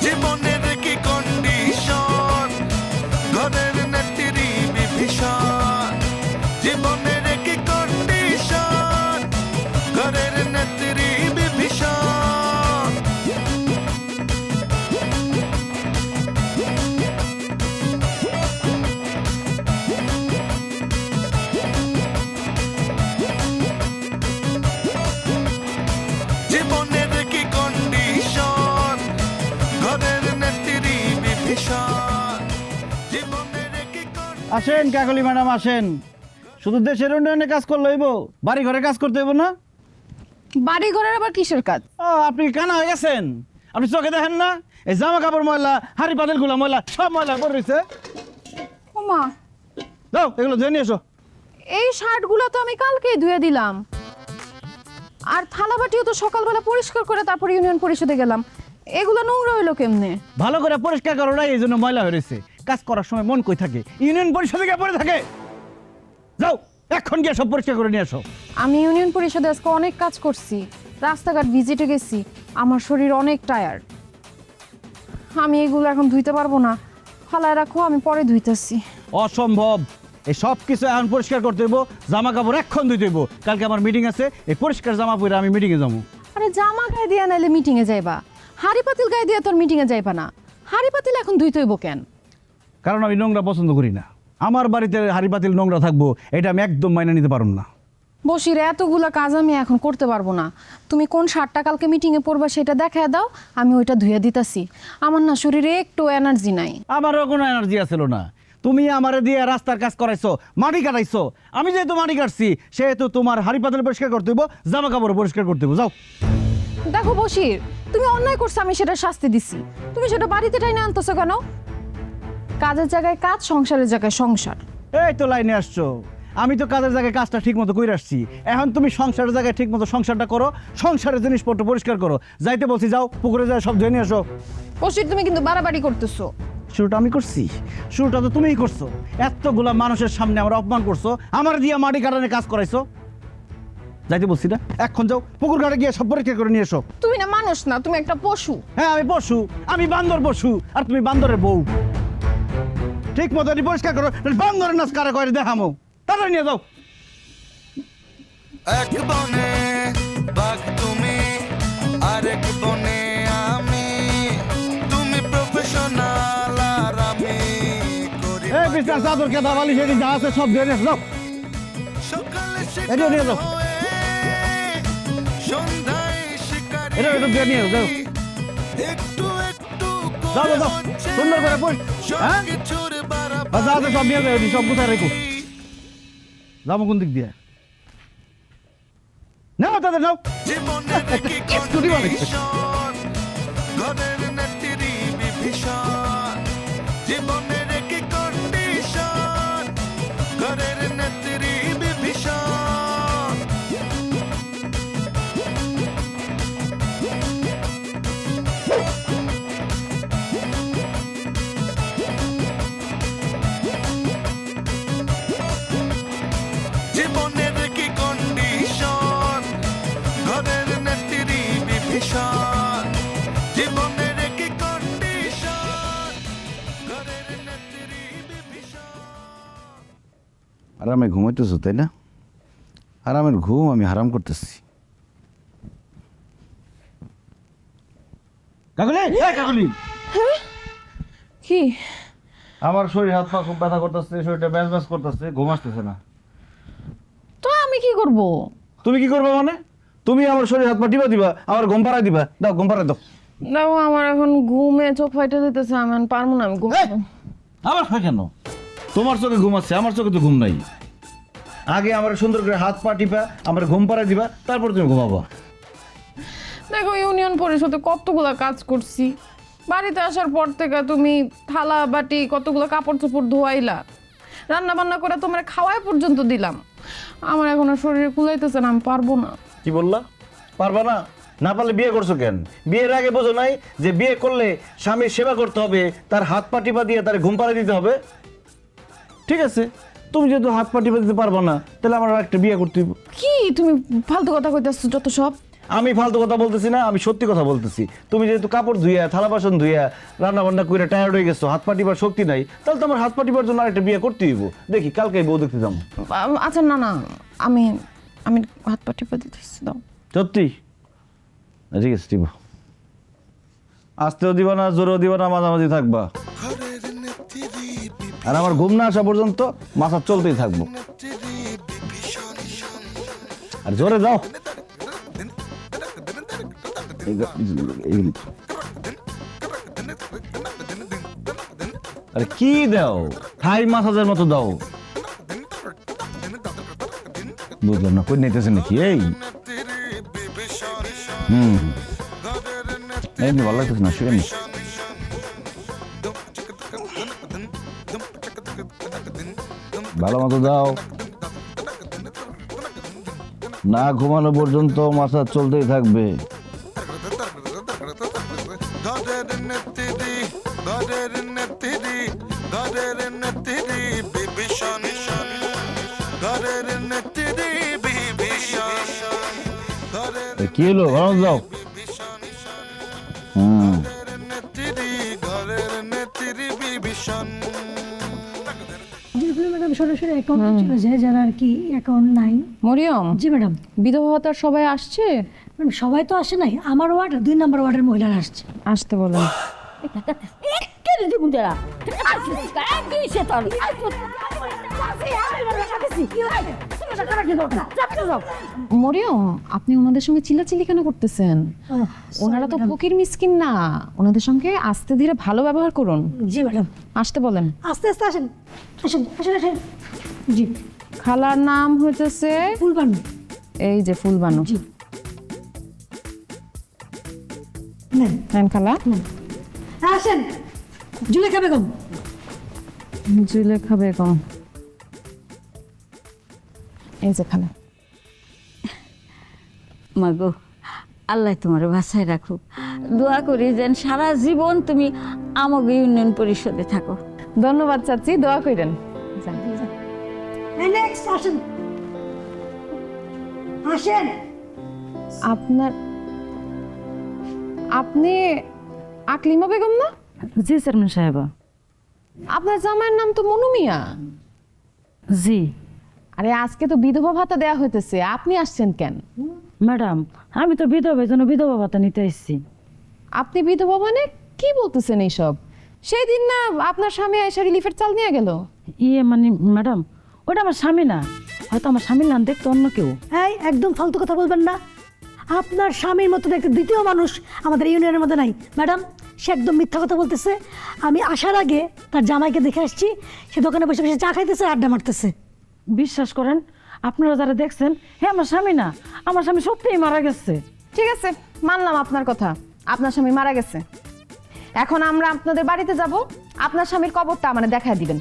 [SPEAKER 5] জীবনের কি কন্ডিশন, ঘরের নেত্রী বিভীষণ। জীবনের কি কন্ডিশন, ঘরের নেত্রী বিভীষণ। জীবনের কি কন্ডিশন, ঘরের নেত্রী বিভীষণ। জীবনের কি
[SPEAKER 1] আসেন কাকলি ম্যাডাম, আসেন। শুধু দেশের উন্নয়নে কাজ করলে হইব, বাড়ি ঘরে কাজ করতে হইব না?
[SPEAKER 2] বাড়ি ঘরের আবার কিসের কাজ?
[SPEAKER 1] আপনি কানা হয়ে গেছেন? আপনি চোখে দেখেন না এই জামা কাপড় ময়লা, হাড়ি পাতিল গুলা ময়লা, সব ময়লা পড়ে রয়েছে।
[SPEAKER 2] ওমা,
[SPEAKER 1] যাও এগুলো ধুয়ে নিয়ে এসো।
[SPEAKER 2] এই শার্টগুলো তো আমি কালকেই ধুয়ে দিলাম। আর থালাবাটিও তো সকালবেলা পরিষ্কার করে তারপর ইউনিয়ন পরিষদে গেলাম। এগুলো নোংরা হইলো কেমনে?
[SPEAKER 1] ভালো করে পরিষ্কার করো না, এই জন্য ময়লা হয়ে রয়েছে। কাজ করার সময় মন কই থাকে? ইউনিয়ন পরিষদে গিয়ে পড়ে থাকে। যাও এখন গিয়ে সব পরিষ্কার করে নিয়ে এসো।
[SPEAKER 2] আমি ইউনিয়ন পরিষদে আজকে অনেক কাজ করছি, রাস্তাঘাট ভিজিটে গেছি, আমার শরীর অনেক টায়ার্ড। আমি এগুলো এখন ধুইতে পারবো না, ফালায় রাখো, আমি পরে ধুইতেছি।
[SPEAKER 1] অসম্ভব, এই সব কিছু এখন পরিষ্কার করতে হইব, জামা কাপড় এক্ষণ ধুইতে হইব। কালকে আমার মিটিং আছে, এই পরিষ্কার জামা পরে আমি মিটিংয়ে যাবো।
[SPEAKER 2] আরে জামা গায়ে দিয়া নাইলে মিটিংয়ে যাইবা, হাড়ি পাতিল গায়ে দিয়া তোর মিটিংয়ে যাইবা না। হাড়ি পাতিল এখন ধুইতে হইব কেন?
[SPEAKER 1] কারণ আমি নোংরা পছন্দ করি না। আমার বাড়িতে হাড়ি পাতিল নোংরা থাকবো, এটা আমি একদম মাইনে নিতে পারব না।
[SPEAKER 2] বসির এতগুলা কাজ আমি এখন করতে পারবো না। তুমি কোন শার্টটা কালকে মিটিংয়ে পরবা সেটা দেখায় দাও, আমি ওইটা ধুয়ে দিতাছি। আমার না শরীরে একটু এনার্জি নাই।
[SPEAKER 1] আমারও কোনো এনার্জি আছিল না। তুমি আমারে দিয়ে রাস্তার কাজ করাইছো, মাটি কাটাইছো। আমি যেহেতু মাটি কাটছি, সেহেতু তোমার হাড়ি পাতিল পরিষ্কার করতে হইব, জামা কাপড় পরিষ্কার করতে হইব। যাও।
[SPEAKER 2] দেখো বসির, তুমি অন্যায় করছো, আমি সেটা শাস্তি দিছি। তুমি সেটা বাড়িতে টাইনে আনতেছো কেন? কাজের জায়গায় কাজ, সংসারের জায়গায় সংসার।
[SPEAKER 1] এই তো লাইনে আসছো। আমি তো কাজের জায়গায় কাজটা ঠিক মতো করে আসছি। এখন তুমি সংসারের জায়গায় ঠিক মতো সংসারটা করো, সংসারের জিনিসপত্র পরিষ্কার করো। যাইতে বলছি, যাও পুকুরে যাও, সব ধুয়ে নিয়ে আসো।
[SPEAKER 2] বসির, তুমি কিন্তু বাড়াবাড়ি করতেছো।
[SPEAKER 1] শুরুটা আমি করছি? শুরুটা তো তুমিই করছো। এতগুলা মানুষের সামনে আমার অপমান করছো, আমার দিয়ে মাটি কাটানোর কাজ করাইছো। যাইতে বলছি না, এখন যাও পুকুর ঘাটে গিয়ে সব পরিষ্কার করে নিয়ে এসো।
[SPEAKER 2] তুমি না মানুষ না, তুমি একটা পশু।
[SPEAKER 1] হ্যাঁ আমি পশু, আমি বান্দর পশু, আর তুমি বান্দরের বউ। ঠিক মতো পরিষ্কার করো, বান্দরের নাচ কারা করে দেখামো। তাড়াতাড়ি নিয়ে যাও।
[SPEAKER 5] এক বনে বাঘ তুমি, আরেক বনে আমি। তুমি প্রফেশনাল আর আমি করি
[SPEAKER 1] এই বিছানার চাদর কেদা বালি সেটি যা আছে সব ধুয়ে নিয়ে এসো, যাও।
[SPEAKER 5] সকালে
[SPEAKER 1] এটা নিয়ে যাও।
[SPEAKER 5] সন্ধ্যায় শিকারি।
[SPEAKER 1] এটা ধুয়ে নিয়ে যাও।
[SPEAKER 5] একটু একটু
[SPEAKER 1] যাও, যাও, যাও। সুন্দর করে হ্যাঁ
[SPEAKER 5] কিছুর বাড়া
[SPEAKER 1] যা আছে সব নিয়ে যাও, সব কোথায় রেখো। যাবো কোন দিক দিয়ে? নাও তাদের নাও।
[SPEAKER 5] জীবনের কি
[SPEAKER 1] স্কুটি বানাইছে।
[SPEAKER 5] কন্ডিশন, ঘরের নেত্রী বিভীষণ। জীবনের কি কন্ডিশন, ঘরের নেত্রী বিভীষণ। জীবনের কি কন্ডিশন, ঘরের নেত্রী বিভীষণ। জীবনের কি কন্ডিশন, ঘরের নেত্রী বিভীষণ।
[SPEAKER 1] আরামে ঘুমাইতেছো তাই না? আরামের ঘুম আমি হারাম করতেছি। কাকুলি, এই কাকুলি,
[SPEAKER 2] কি?
[SPEAKER 1] আমার শরীর হাত পা খুব ব্যথা করতেছে, শরীরটা ব্যাস ব্যাস করতেছে, ঘুম আসতেছে না।
[SPEAKER 2] তো আমি কি করব?
[SPEAKER 1] তুমি কি করবে মানে? তুমি আমার শরীর হাত পা টিপা দিবা, আমার ঘুম পাড়াই দিবা। দাও, ঘুম পাড়াই দাও।
[SPEAKER 2] দেখো আমার এখন ঘুমে চোখ ফাইটে যেতেছে, আমি এখন পারবো না। আমি ঘুম
[SPEAKER 1] আমার হয় কেন? তোমার চোখে ঘুম আছে, আমার চোখে তো ঘুম নাই। আগে আমার সুন্দর করে হাত পা টিপা আমার ঘুম পাড়াই দিবা, তারপর তুমি ঘুমাবা।
[SPEAKER 2] দেখো ইউনিয়ন পরিষদে কতগুলা কাজ করছি, বাড়িতে আসার পর থেকে তুমি থালা বাটি কতগুলো কাপড় চোপড় ধোয়াইলা, রান্না বান্না করে তোমার খাওয়াই পর্যন্ত দিলাম। আমার এখন আর শরীরে কুলাইতেছে না, আমি পারবো না।
[SPEAKER 1] কি বললা? পারবা না? না পারলে বিয়ে করছো কেন? বিয়ের আগে বোঝো নাই যে বিয়ে করলে স্বামীর সেবা করতে হবে, তার হাত পা টিপা দিয়ে তার ঘুম পাড়াই দিতে হবে? ঠিক আছে, তুমি যেহেতু হাত পা টিপা দিতে পারবা না, তাহলে আমার একটা বিয়ে করতে হবে।
[SPEAKER 2] কি তুমি ফালতু কথা কইতেছো যত সব?
[SPEAKER 1] আমি ফালতু কথা বলতেছি না, আমি সত্যি কথা বলতেছি। তুমি যেহেতু কাপড় ধুইয়া, থালা বাসন ধুইয়া, রান্না বান্না করে টায়ার্ড হয়ে গেছো, হাত পা টিপার শক্তি নাই, তাহলে তো আমার হাত পা টিপার জন্য আরেকটা বিয়ে করতে হইব। দেখি কালকে বউ দেখতে যাবো।
[SPEAKER 2] আচ্ছা না না, আমি আমি হাত পা টিপা দিতেছি, দাও।
[SPEAKER 1] সত্যি? ঠিক আছে, টিপো। আসতেও দিবা না, জোরেও দিবা না, মাঝামাঝি থাকবা।
[SPEAKER 5] ঘরের নেত্রী
[SPEAKER 1] আর আমার ঘুম না আসা পর্যন্ত মাথা চলতেই থাকবো।
[SPEAKER 5] বিভীষণ।
[SPEAKER 1] আর জোরে যাও। আরে কি দাও? থাই মাসাজের মতো দাও। বুঝলাম না, কই নিতেছে নাকি? এই এমনি ভালো লাগতেছে না, শুয়ে নি। ভালো মতো দাও। না ঘুমানো পর্যন্ত মাসাজ চলতেই থাকবে।
[SPEAKER 5] ঘরের নেত্রী, ঘরের নেত্রী, ঘরের নেত্রী বিভীষণ। ঘরের নেত্রী বিভীষণ। ঘরের
[SPEAKER 1] কি হলো? ভালো যাও।
[SPEAKER 5] নেত্রী, ঘরের নেত্রী বিভীষণ।
[SPEAKER 3] যেগুলো ম্যাডাম সরাসরি অ্যাকাউন্টে চলে যায় যারা আর কি অ্যাকাউন্ট নাই।
[SPEAKER 2] মরিয়ম,
[SPEAKER 3] জি ম্যাডাম।
[SPEAKER 2] বিধবা ভাতার সবাই আসছে?
[SPEAKER 3] ম্যাডাম সবাই তো আসে নাই, আমার ওয়ার্ড 2 নম্বর ওয়ার্ডের মহিলারা আসছে।
[SPEAKER 2] আসতে বলেন। মরিয়ম, আপনি ওনাদের সঙ্গে চিল্লাচিল্লি কেন করতেছেন? ওনারা তো ফকির মিসকিন না, ওনাদের সঙ্গে আস্তে ধীরে ভালো ব্যবহার করুন।
[SPEAKER 3] জি ম্যাডাম।
[SPEAKER 2] আসতে বলেন।
[SPEAKER 3] আস্তে আস্তে আসেন, আসেন আসেন আসেন। জি।
[SPEAKER 2] খালার নাম হইতেছে
[SPEAKER 3] ফুলবানু।
[SPEAKER 2] এই যে ফুলবানু।
[SPEAKER 3] জি। নেন
[SPEAKER 2] নেন খালা।
[SPEAKER 3] আসেন। জুলেখা বেগম।
[SPEAKER 2] জুলেখা বেগম। এই যে খালা।
[SPEAKER 11] মাগো, আল্লাহ তোমার বাসায় রাখুক। দোয়া করি যেন সারা জীবন তুমি আমাকে ইউনিয়ন পরিষদে থাকো।
[SPEAKER 2] ধন্যবাদ চাচি, দোয়া করেন।
[SPEAKER 3] নেক্সট আসেন। আসেন।
[SPEAKER 2] আপনি আকলিমা বেগম না?
[SPEAKER 11] জি চেয়ারম্যান সাহেবা।
[SPEAKER 2] আপনার জামাইয়ের নাম তো মনু মিয়া।
[SPEAKER 11] জি
[SPEAKER 2] আরে আজকে তো বিধবা ভাতা দেয়া হইতেছে, আপনি আসছেন কেন?
[SPEAKER 11] ম্যাডাম, আমি তো বিধবা, জন্য বিধবা ভাতা নিতে এসেছি।
[SPEAKER 2] আপনি বিধবা মানে কি বলতেছেন এইসব? সেই দিন না আপনার স্বামী এসে রিলিফের চাল নিয়ে গেল?
[SPEAKER 11] ইয়ে মানে ম্যাডাম, ওটা আমার স্বামী না, হয়তো আমার স্বামীর নাম দেখতো অন্য কেউ।
[SPEAKER 3] এই একদম ফালতু কথা বলবেন না। আপনার স্বামীর মতো দেখতে দ্বিতীয় মানুষ আমাদের ইউনিয়নের মধ্যে নাই। ম্যাডাম, সে একদম মিথ্যা কথা বলতেছে। আমি আসার আগে তার জামাইকে দেখে আসছি, সে দোকানে বসে বসে চা খাইতেছে, আড্ডা মারতেছে।
[SPEAKER 11] বিশ্বাস করেন, আপনারা যারা দেখছেন, হ্যাঁ আমার স্বামী না, আমার স্বামী সত্যিই মারা গেছে।
[SPEAKER 2] ঠিক আছে, মানলাম আপনার কথা, আপনার স্বামী মারা গেছে। এখন আমরা আপনাদের বাড়িতে যাব, আপনার স্বামীর কবরটা আমাদের দেখায় দিবেন।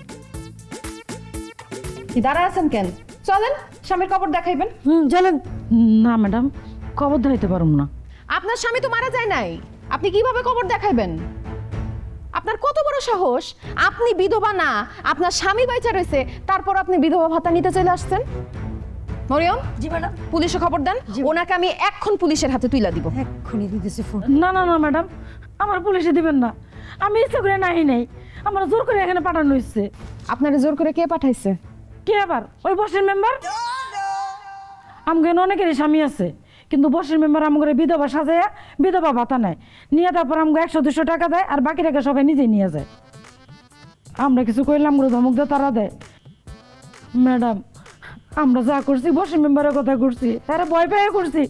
[SPEAKER 2] কি দাঁড়ায় আছেন কেন? চলেন, স্বামীর কবর দেখাইবেন।
[SPEAKER 3] চলেন।
[SPEAKER 11] না ম্যাডাম, কবর ধরাইতে পারুম না।
[SPEAKER 2] আপনার স্বামী তো মারা যায় নাই, আপনি কিভাবে কবর দেখাইবেন? আপনার কত বড় সাহস! আপনি বিধবা না, আপনার স্বামী বাইচা রয়েছে, তারপর আপনি বিধবা ভাতা নিতে চলে আসছেন। মরিয়ম,
[SPEAKER 3] জি ম্যাডাম।
[SPEAKER 2] পুলিশে খবর দেন, ওনাকে আমি এক্ষণ পুলিশের হাতে তুইলা দিব।
[SPEAKER 3] এক্ষুনি দিতেছি ফোন।
[SPEAKER 11] না না না ম্যাডাম, আমার পুলিশে দিবেন না, আমি ইচ্ছা করে নাই নাই, আমার জোর করে এখানে পাঠানো হচ্ছে।
[SPEAKER 2] আপনারে জোর করে কে পাঠাইছে?
[SPEAKER 11] কে আবার? ওই বসের মেম্বার। আমগেন অনেকেরই স্বামী আছে, কিন্তু বসের মেম্বার আমগরে বিধবা সাজাইয়া বিধবা ভাতা নেয়, নিয়ে তারপর আমগো 100-200 টাকা দেয়, আর বাকি টাকা সবাই নিজেই নিয়ে যায়। আমরা কিছু কইলাম আমগো ধমক দিয়ে তারা দেয়। ম্যাডাম, আমরা যা করছি বসের মেম্বারের কথা করছি, তারা ভয় পেয়ে করছি,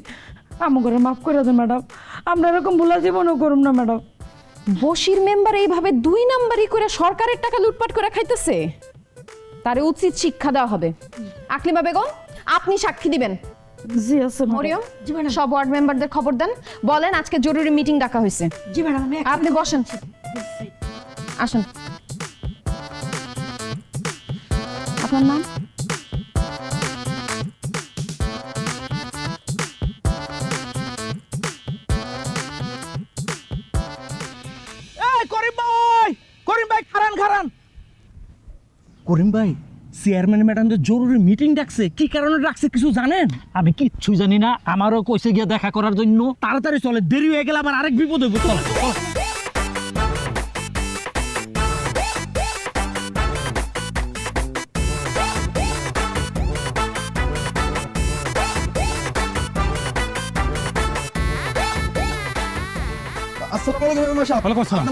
[SPEAKER 11] আমগরে মাফ করে দেন ম্যাডাম, আমরা এরকম ভুলা জীবনও করুম না ম্যাডাম।
[SPEAKER 2] বসির মেম্বার এইভাবে 2 নাম্বারি করে সরকারের টাকা লুটপাট করে খাইতেছে, তারে উচিত শিক্ষা দেওয়া হবে। আকলিমা বেগম, আপনি সাক্ষী দিবেন।
[SPEAKER 11] জি আছে
[SPEAKER 2] মরিয়ম, সব ওয়ার্ড মেম্বারদের খবর দেন, বলেন আজকে জরুরি মিটিং ডাকা হয়েছে।
[SPEAKER 3] জি ম্যাডাম।
[SPEAKER 2] আপনি বসেন, আসেন। আপনার নাম?
[SPEAKER 10] করিম ভাই খারান খারান। করিম ভাই, চেয়ারম্যান ম্যাডাম যে জরুরি মিটিং ডাকছে, কি কারণে ডাকছে কিছু জানেন?
[SPEAKER 9] আমি কিচ্ছু জানি না, আমারও কইছে গিয়ে দেখা করার জন্য।
[SPEAKER 10] তাড়াতাড়ি চলে, দেরি হয়ে গেলে আবার আরেক বিপদ হইব। চলে
[SPEAKER 6] ওয়ালাইকুম আসসালাম।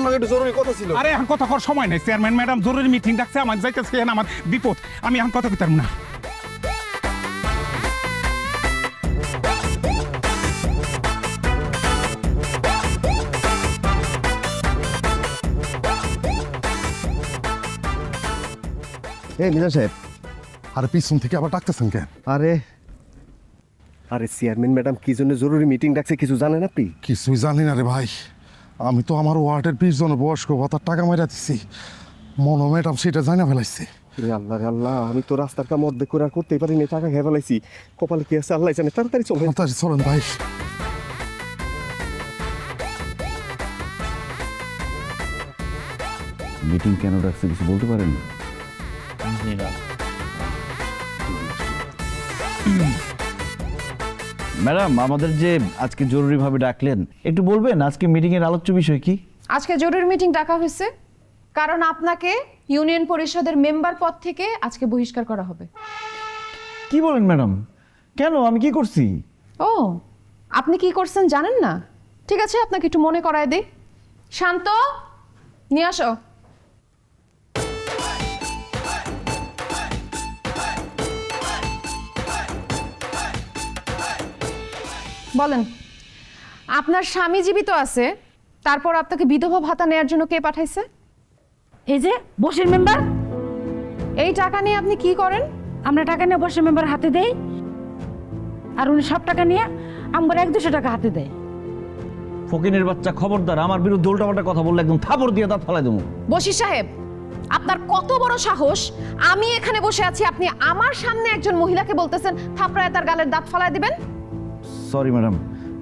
[SPEAKER 6] আরে এখন কথা কর সময় নেই, চেয়ারম্যান ম্যাডাম জরুরি মিটিং ডাকছে, আমার যাইতেছে আমার বিপদ, আমি এখন কথা কইতাম না।
[SPEAKER 8] মিজান সাহেব।
[SPEAKER 7] আর পিছন থেকে আবার ডাকতেছেন কেন?
[SPEAKER 8] আরে আরে চেয়ারম্যান ম্যাডাম কি জন্য জরুরি মিটিং ডাকছে কিছু জানেন আপনি?
[SPEAKER 7] কিছুই জানি না রে ভাই, আমি তো আমার ওয়ার্ডের 20 জনের বয়স্ক ভাতার টাকা মাইরা দিছি, মনো ম্যাডাম সেটা জানা ফেলাইছে।
[SPEAKER 8] রে আল্লাহ রে আল্লাহ, আমি তো রাস্তার কাম অর্ধেক করে আর করতেই পারিনি, টাকা খেয়ে ফেলাইছি। কপালে কি আছে আল্লাহ জানে। তাড়াতাড়ি চলেন।
[SPEAKER 7] তাড়াতাড়ি চলেন ভাই।
[SPEAKER 1] মিটিং কেন ডাকছে কিছু বলতে পারেন? ম্যাডাম, আমাদের যে আজকে জরুরিভাবে ডাকলেন, একটু বলবেন আজকে মিটিং এর আলোচ্য বিষয় কি?
[SPEAKER 2] আজকে জরুরি মিটিং ডাকা হয়েছে কারণ আপনাকে ইউনিয়ন পরিষদের মেম্বার পদ থেকে আজকে বহিষ্কার করা হবে।
[SPEAKER 1] কি বলেন ম্যাডাম? কেন, আমি কি করছি?
[SPEAKER 2] ও, আপনি কি করছেন জানেন না? ঠিক আছে, আপনাকে একটু মনে করায় দিই। শান্ত, নিয়ে আসো। বলেন, আপনার স্বামী জীবিত আছে, তারপর আপনাকে বিধবা ভাতা নেয়ার জন্য কে পাঠাইছে?
[SPEAKER 11] এই যে বসির মেম্বার,
[SPEAKER 2] এই টাকা নিয়ে আপনি কি করেন?
[SPEAKER 11] আমরা টাকা নিয়ে বসির মেম্বার হাতে দেই, আর উনি সব টাকা নিয়ে আমার 100-200 টাকা হাতে দেয়।
[SPEAKER 1] ফকিনের বাচ্চা, খবরদার আমার বিরুদ্ধে উল্টাপাল্টা কথা বললে একদম থাপড় দিয়ে দাঁত ফালাই দেবো।
[SPEAKER 2] বশির সাহেব, আপনার কত বড় সাহস! আমি এখানে বসে আছি, আপনি আমার সামনে একজন মহিলাকে বলতেছেন থাপড়ায় তার গালের দাঁত ফালায় দিবেন?
[SPEAKER 1] Sorry madam.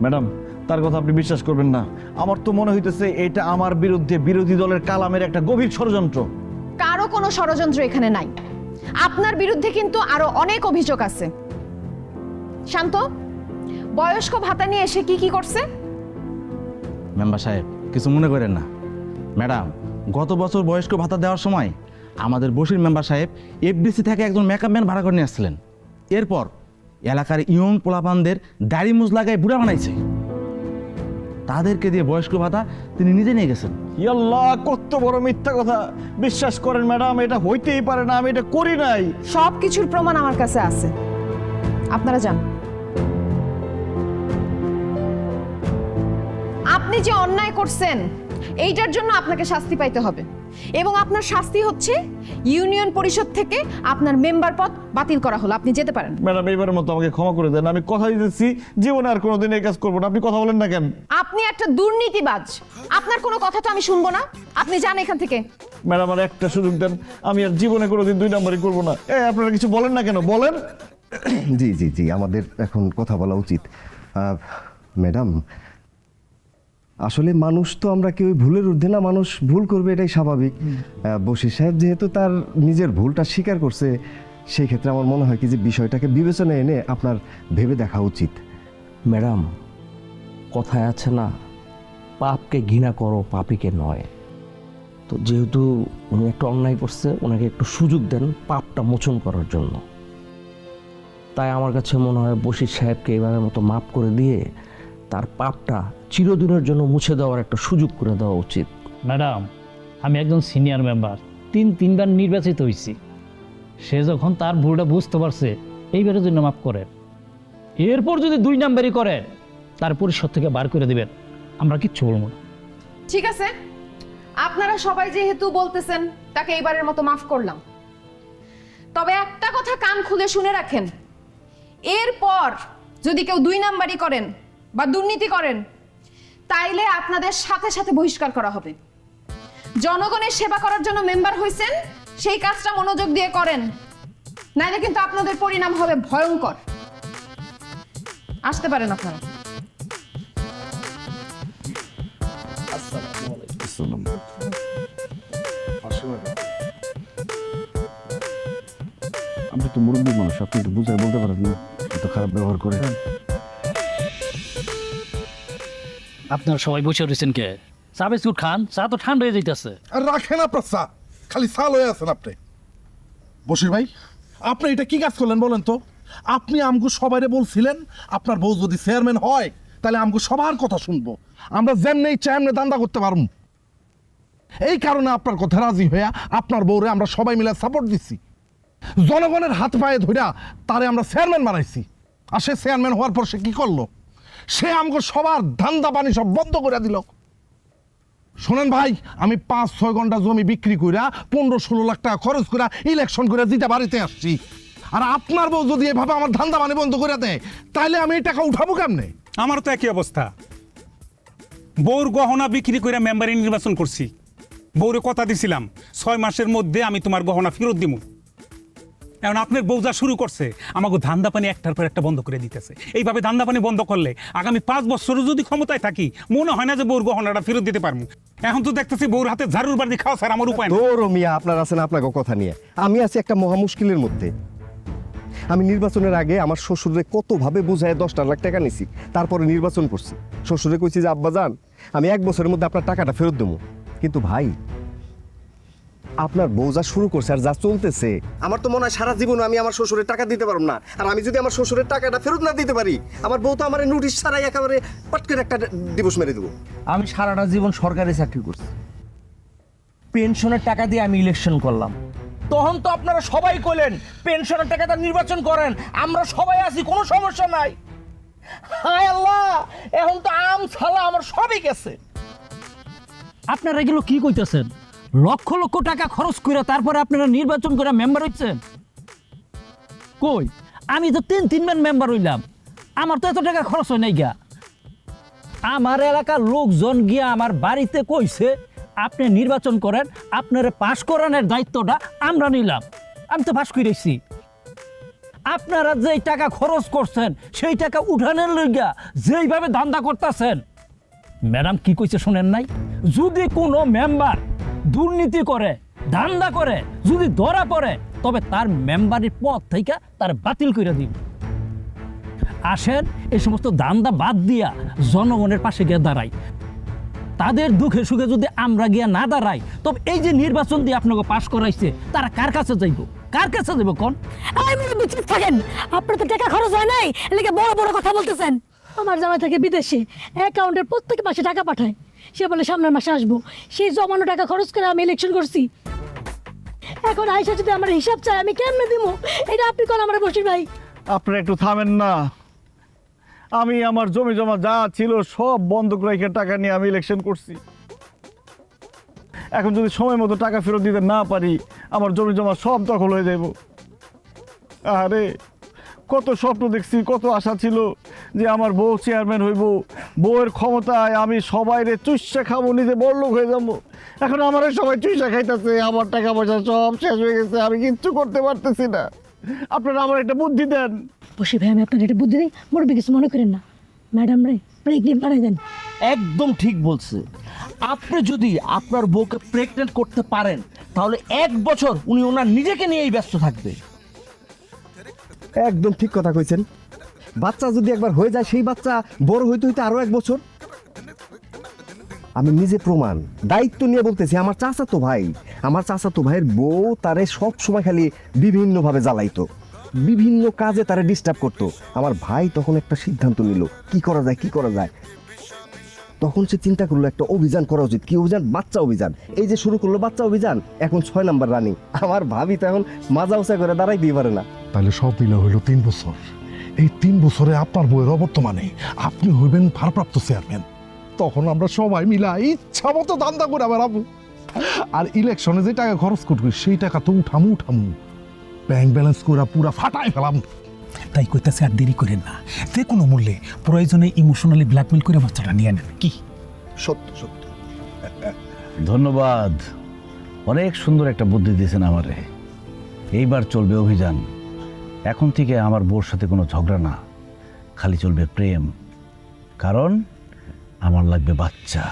[SPEAKER 1] ম্যাডাম, তার কথা আপনি বিশ্বাস করবেন না। আমার তো মনে হইতেছে এটা আমার বিরুদ্ধে বিরোধী দলের কালামের একটা গভীর ষড়যন্ত্র।
[SPEAKER 2] কারো কোনো ষড়যন্ত্র এখানে নাই। আপনার বিরুদ্ধে কিন্তু আরো অনেক অভিযোগ আছে। শান্ত, বয়স্ক ভাতা নিয়ে এসে কি কি করছে?
[SPEAKER 9] মেম্বার সাহেব, কিছু মনে করেন না। ম্যাডাম, গত বছর বয়স্ক ভাতা দেওয়ার সময় আমাদের বসির মেম্বার সাহেব এফডিসি থেকে একজন মেকআপ ম্যান ভাড়া করে নিয়ে আসছিলেন। এরপর এলাকার ইয়ং পোলাপানদের দাড়ি মুজ লাগায় বুড়া বানাইছে, তাদেরকে দিয়ে বয়স্ক ভাতা তিনি নিজে নিয়ে গেছেন।
[SPEAKER 1] ইয়াল্লাহ, কত বড় মিথ্যা কথা! বিশ্বাস করেন ম্যাডাম, এটা হইতেই পারে না, আমি এটা করি নাই।
[SPEAKER 2] সব কিছুর প্রমাণ আমার কাছে আছে, আপনারা যান। আপনি যে অন্যায় করছেন এইটার জন্য আপনাকে শাস্তি পাইতে হবে, এবং আপনার শাস্তি হচ্ছে ইউনিয়ন পরিষদ থেকে আপনার মেম্বার পদ বাতিল করা হলো। আপনি যেতে পারেন।
[SPEAKER 1] ম্যাডাম, এইবারের মতো আমাকে ক্ষমা করে দেন। আমি কথা দিতেছি জীবনে আর কোনোদিন এই কাজ করবো না। আপনি কথা বলেন না কেন?
[SPEAKER 2] আপনি একটা দুর্নীতিবাজ, আপনার কোনো কথা তো আমি শুনবো না। আপনি যান এখান থেকে।
[SPEAKER 1] ম্যাডাম, আর একটা সুযোগ দেন, আমি আর জীবনে কোনোদিন 2 নম্বরই করবো না। আপনারা কিছু বলেন না কেন, বলেন।
[SPEAKER 8] জি জি জি, আমাদের এখন কথা বলা উচিত। ম্যাডাম, আসলে মানুষ তো আমরা কেউ ভুলের ঊর্ধ্বে না, মানুষ ভুল করবে, এটাই স্বাভাবিক। বশির সাহেব যেহেতু তার নিজের ভুলটা স্বীকার করছে, সেই ক্ষেত্রে আমার মনে হয় কি যে বিষয়টাকে বিবেচনায় এনে আপনার ভেবে দেখা উচিত।
[SPEAKER 10] ম্যাডাম, কথায় আছে না, পাপকে ঘৃণা করো, পাপীকে নয়। তো যেহেতু উনি একটা অন্যায় করছে, ওনাকে একটু সুযোগ দেন পাপটা মোচন করার জন্য। তাই আমার কাছে মনে হয় বশির সাহেবকে এবারের মতো মাফ করে দিয়ে তার পাপটা চিরদিনের জন্য মুছে দেওয়ার একটা সুযোগ করে দেওয়া উচিত।
[SPEAKER 12] ম্যাডাম, আমি একজন সিনিয়র মেম্বার, 3বার নির্বাচিত হয়েছি। সে যখন তার ভুলটা বুঝতে পারছে, এইবারের জন্য মাফ করেন। এরপর যদি 2 নাম্বারই করেন, তার পরিষদ থেকে বার করে দিবেন, আমরা কিচ্ছু বলবো না।
[SPEAKER 2] ঠিক আছে, আপনারা সবাই যেহেতু বলতেছেন, তাকে এইবারের মতো মাফ করলাম। তবে একটা কথা কান খুলে শুনে রাখেন, এরপর যদি কেউ 2 নাম্বারই করেন বা দুর্নীতি করেন, তাইলে আপনাদের সাথে সাথে বহিষ্কার করা হবে। জনগণের সেবা করার জন্য মেম্বার হয়েছেন, সেই কাজটা মনোযোগ দিয়ে করেন, নাইলে কিন্তু আপনাদের পরিণাম হবে ভয়ঙ্কর। আসতে পারেন আপনারা।
[SPEAKER 1] আপনি তো মুরব্বী মানুষ, আপনি একটু বুঝাই বলতে পারেন না, এত খারাপ ব্যবহার করে।
[SPEAKER 12] আপনারা সবাই বসে রয়েছেন কে? চা বিস্কুট খান, চা তো ঠান্ডা হয়ে যাইতেছে।
[SPEAKER 7] আর রাখেন আপনার চা, খালি সাল হয়ে আছেন আপনি। বশির ভাই, আপনি এটা কি কাজ করলেন বলেন তো? আপনি আমগো সবাইরে বলছিলেন আপনার বউ যদি চেয়ারম্যান হয় তাহলে আমগো সবার কথা শুনবো, আমরা যেমনি ইচ্ছা এমনি দান্দা করতে পারবো। এই কারণে আপনার কথা রাজি হইয়া আপনার বউরে আমরা সবাই মিলে সাপোর্ট দিচ্ছি। জনগণের হাত পায়ে ধইরা তারে আমরা চেয়ারম্যান বানাইছি। আর সে চেয়ারম্যান হওয়ার পর সে কি করলো? সে আমগো সবার ধান্দা পানি সব বন্ধ করে দিল। শোনেন ভাই, আমি 5-6 ঘন্টা জমি বিক্রি কইরা 15-16 লাখ টাকা খরচ করে ইলেকশন করে দিতে বাড়িতে আসছি। আর আপনার বউ যদি এভাবে আমার ধান্দা পানি বন্ধ করে দেয়, তাহলে আমি এই টাকা উঠাবো কেমনে?
[SPEAKER 6] আমারও তো একই অবস্থা। বউর গহনা বিক্রি করে মেম্বারে নির্বাচন করছি। বউরে কথা দিছিলাম 6 মাসের মধ্যে আমি তোমার গহনা ফেরত দিব। এখন আপনার বউ যা শুরু করছে, আমাকে ধান্দা পানি একটার পর একটা বন্ধ করে দিতেছে। এইভাবে ধান্দা পানি বন্ধ করলে আগামী 5 বছরও যদি ক্ষমতায় থাকি, মনে হয় না যে বউর গহনাটা ফেরত দিতে পারবো। এখন তো দেখতেছি বউর হাতে ঝাড়ুর বাড়ি খাওয়া স্যার আমার উপায় না।
[SPEAKER 8] তোর মিয়া, আপনার আছেন আপনাকে কথা নিয়ে, আমি আছি একটা মহা মুশকিলের মধ্যে। আমি নির্বাচনের আগে আমার শ্বশুরে কতভাবে বুঝায় 10 লাখ টাকা নিছি, তারপরে নির্বাচন করছি। শ্বশুরে কইছি যে আব্বা যান, আমি 1 বছরের মধ্যে আপনার টাকাটা ফেরত দেবো। কিন্তু ভাই, আপনার বউ যা শুরু করছে আর যা চলতেছে, আমার তো মনে হয় সারা জীবন আমি আমার শ্বশুরের টাকা দিতে পারবো না। আর আমি যদি আমার শ্বশুরের টাকাটা ফেরত না দিতে পারি, আমার বউ তো আমার নোটিশ ছাড়াই একেবারে পট করে একটা ডিভোর্স মেরে দেবো।
[SPEAKER 10] আমি সারাটা জীবন সরকারি চাকরি করছি, পেনশনের টাকা দিয়ে আমি ইলেকশন করলাম। তখন তো আপনারা সবাই কইলেন পেনশনের টাকাটা নির্বাচন করেন, আমরা সবাই আছি, কোনো সমস্যা নাই। হায় আল্লাহ, এখন তো আম ছালা আমার সবই গেছে।
[SPEAKER 12] আপনারা এগুলো কি কইতেছেন? লক্ষ লক্ষ টাকা খরচ করে তারপরে আপনারা নির্বাচন করে মেম্বার হচ্ছেন? কই, আমি তো তিনবার মেম্বার হইলাম, আমার তো এত টাকা খরচ হয় নাই গা। আমার এলাকার লোকজন গিয়া আমার বাড়িতে কইছে আপনি নির্বাচন করেন, আপনার পাশ করানোর দায়িত্বটা আমরা নিলাম। আমি তো পাশ করেছি। আপনারা যেই টাকা খরচ করছেন সেই টাকা উঠানোর লইগা যেইভাবে ধান্দা করতেছেন, ম্যাডাম কি কইছে শুনেন নাই? যদি কোনো মেম্বার দুর্নীতি করে, ধান্দা করে, যদি ধরা পড়ে, তবে তার মেম্বারের পদ থেকে তার বাতিল করে দিন। আসেন এই সমস্ত ধান্দা বাদ দিয়া জনগণের পাশে গিয়ে দাঁড়াই। তাদের দুঃখে সুখে যদি আমরা গিয়া না দাঁড়াই, তবে এই যে নির্বাচন দিয়ে আপনাকে পাশ করাইছে, তারা কার কাছে যাইব? কার কাছে যাইব কোন?
[SPEAKER 3] চুপ থাকেন, আপনার তো টাকা খরচ হয় নাই, এলাকা বড় বড় কথা বলতেছেন। আমার জামাই থাকে বিদেশে, অ্যাকাউন্টের প্রত্যেক মাসে টাকা পাঠায়। সে বলে সামনের মাসে আসবো, সেই জমানো টাকা খরচ করে আমি ইলেকশন করছি। এখন আইসা যদি আমার হিসাব চাই, আমি কেমনে দিব? এটা আপনি কোন আমার বসির ভাই?
[SPEAKER 1] আপনারা একটু থামেন না। আমি আমার জমি জমা যা ছিল সব বন্ধক রেখে টাকা নিয়ে আমি ইলেকশন করছি। এখন যদি সময় মতো টাকা ফেরত দিতে না পারি, আমার জমি জমা সব দখল হয়ে যাইব। আরে কত স্বপ্ন দেখছি, কত আশা ছিল যে আমার বউ চেয়ারম্যান হইব, বউয়ের ক্ষমতায় আমি সবাইরে চুষা খাবো, নিজে বড়লোক হয়ে যাবো। এখন আমার সবাই চুষা খাইতেছে, আমার টাকা পয়সা সব শেষ হয়ে গেছে, আমি কিচ্ছু করতে পারতেছি না। আপনারা আমার একটা বুদ্ধি দেন।
[SPEAKER 3] বসে ভাই, আমি আপনার এটা বুদ্ধি নেই, মুরব্বী কিছু মনে করেন না। ম্যাডাম রে প্রেগনেন্ট বানাই দেন।
[SPEAKER 10] একদম ঠিক বলছে। আপনি যদি আপনার বউকে প্রেগনেন্ট করতে পারেন, তাহলে 1 বছর উনি ওনার নিজেকে নিয়েই ব্যস্ত থাকবে।
[SPEAKER 8] একদম ঠিক কথা কইছেন। বাচ্চা যদি একবার হয়ে যায়, সেই বাচ্চা বড় হইতে হইতে আরো 1 বছর। আমি নিজে প্রমাণ, দায়িত্ব নিয়ে বলতেছি। আমার চাচাতো ভাই, আমার চাচাতো ভাইয়ের বউ তারে সব সময় খালি বিভিন্নভাবে জ্বালাইতো, বিভিন্ন কাজে তারে ডিস্টার্ব করতো। আমার ভাই তখন একটা সিদ্ধান্ত নিল, কি করা যায়, কি করা যায়। তখন সে চিন্তা করলো একটা অভিযান করা উচিত। কি অভিযান? বাচ্চা অভিযান। এই যে শুরু করলো বাচ্চা অভিযান, এখন 6 নাম্বার রানিং। আমার ভাবি তো এখন মাজা উঁচা করে দাঁড়াই দিয়ে পারে না।
[SPEAKER 7] তাহলে সব মিলে হইল 3 বছর। এই 3 বছরে আপনার বইয়ের অবর্তমানে আপনি হইবেন ভারপ্রাপ্ত চেয়ারম্যান। তখন আমরা সবাই মিলা ইচ্ছা মতো দান্দা করে বেড়াবো। আর ইলেকশনে যে টাকা খরচ করবি, সেই টাকা তো উঠামু ব্যাংক ব্যালেন্স করে পুরা ফাটাই ফেলাম।
[SPEAKER 13] তাই কইতাছে আর দেরি করেন না, যে কোনো মূল্যে প্রয়োজনে ইমোশনালি ব্ল্যাকমেল করে বাচ্চাটা নিয়ে নেন। কি
[SPEAKER 8] সত্য সত্য।
[SPEAKER 1] ধন্যবাদ, অনেক সুন্দর একটা বুদ্ধি দিয়েছেন আমারে। এইবার চলবে অভিযান। এখন থেকে আমার বউর সাথে কোনো ঝগড়া না, খালি চলবে প্রেম। কারণ আমার লাগবে বাচ্চা।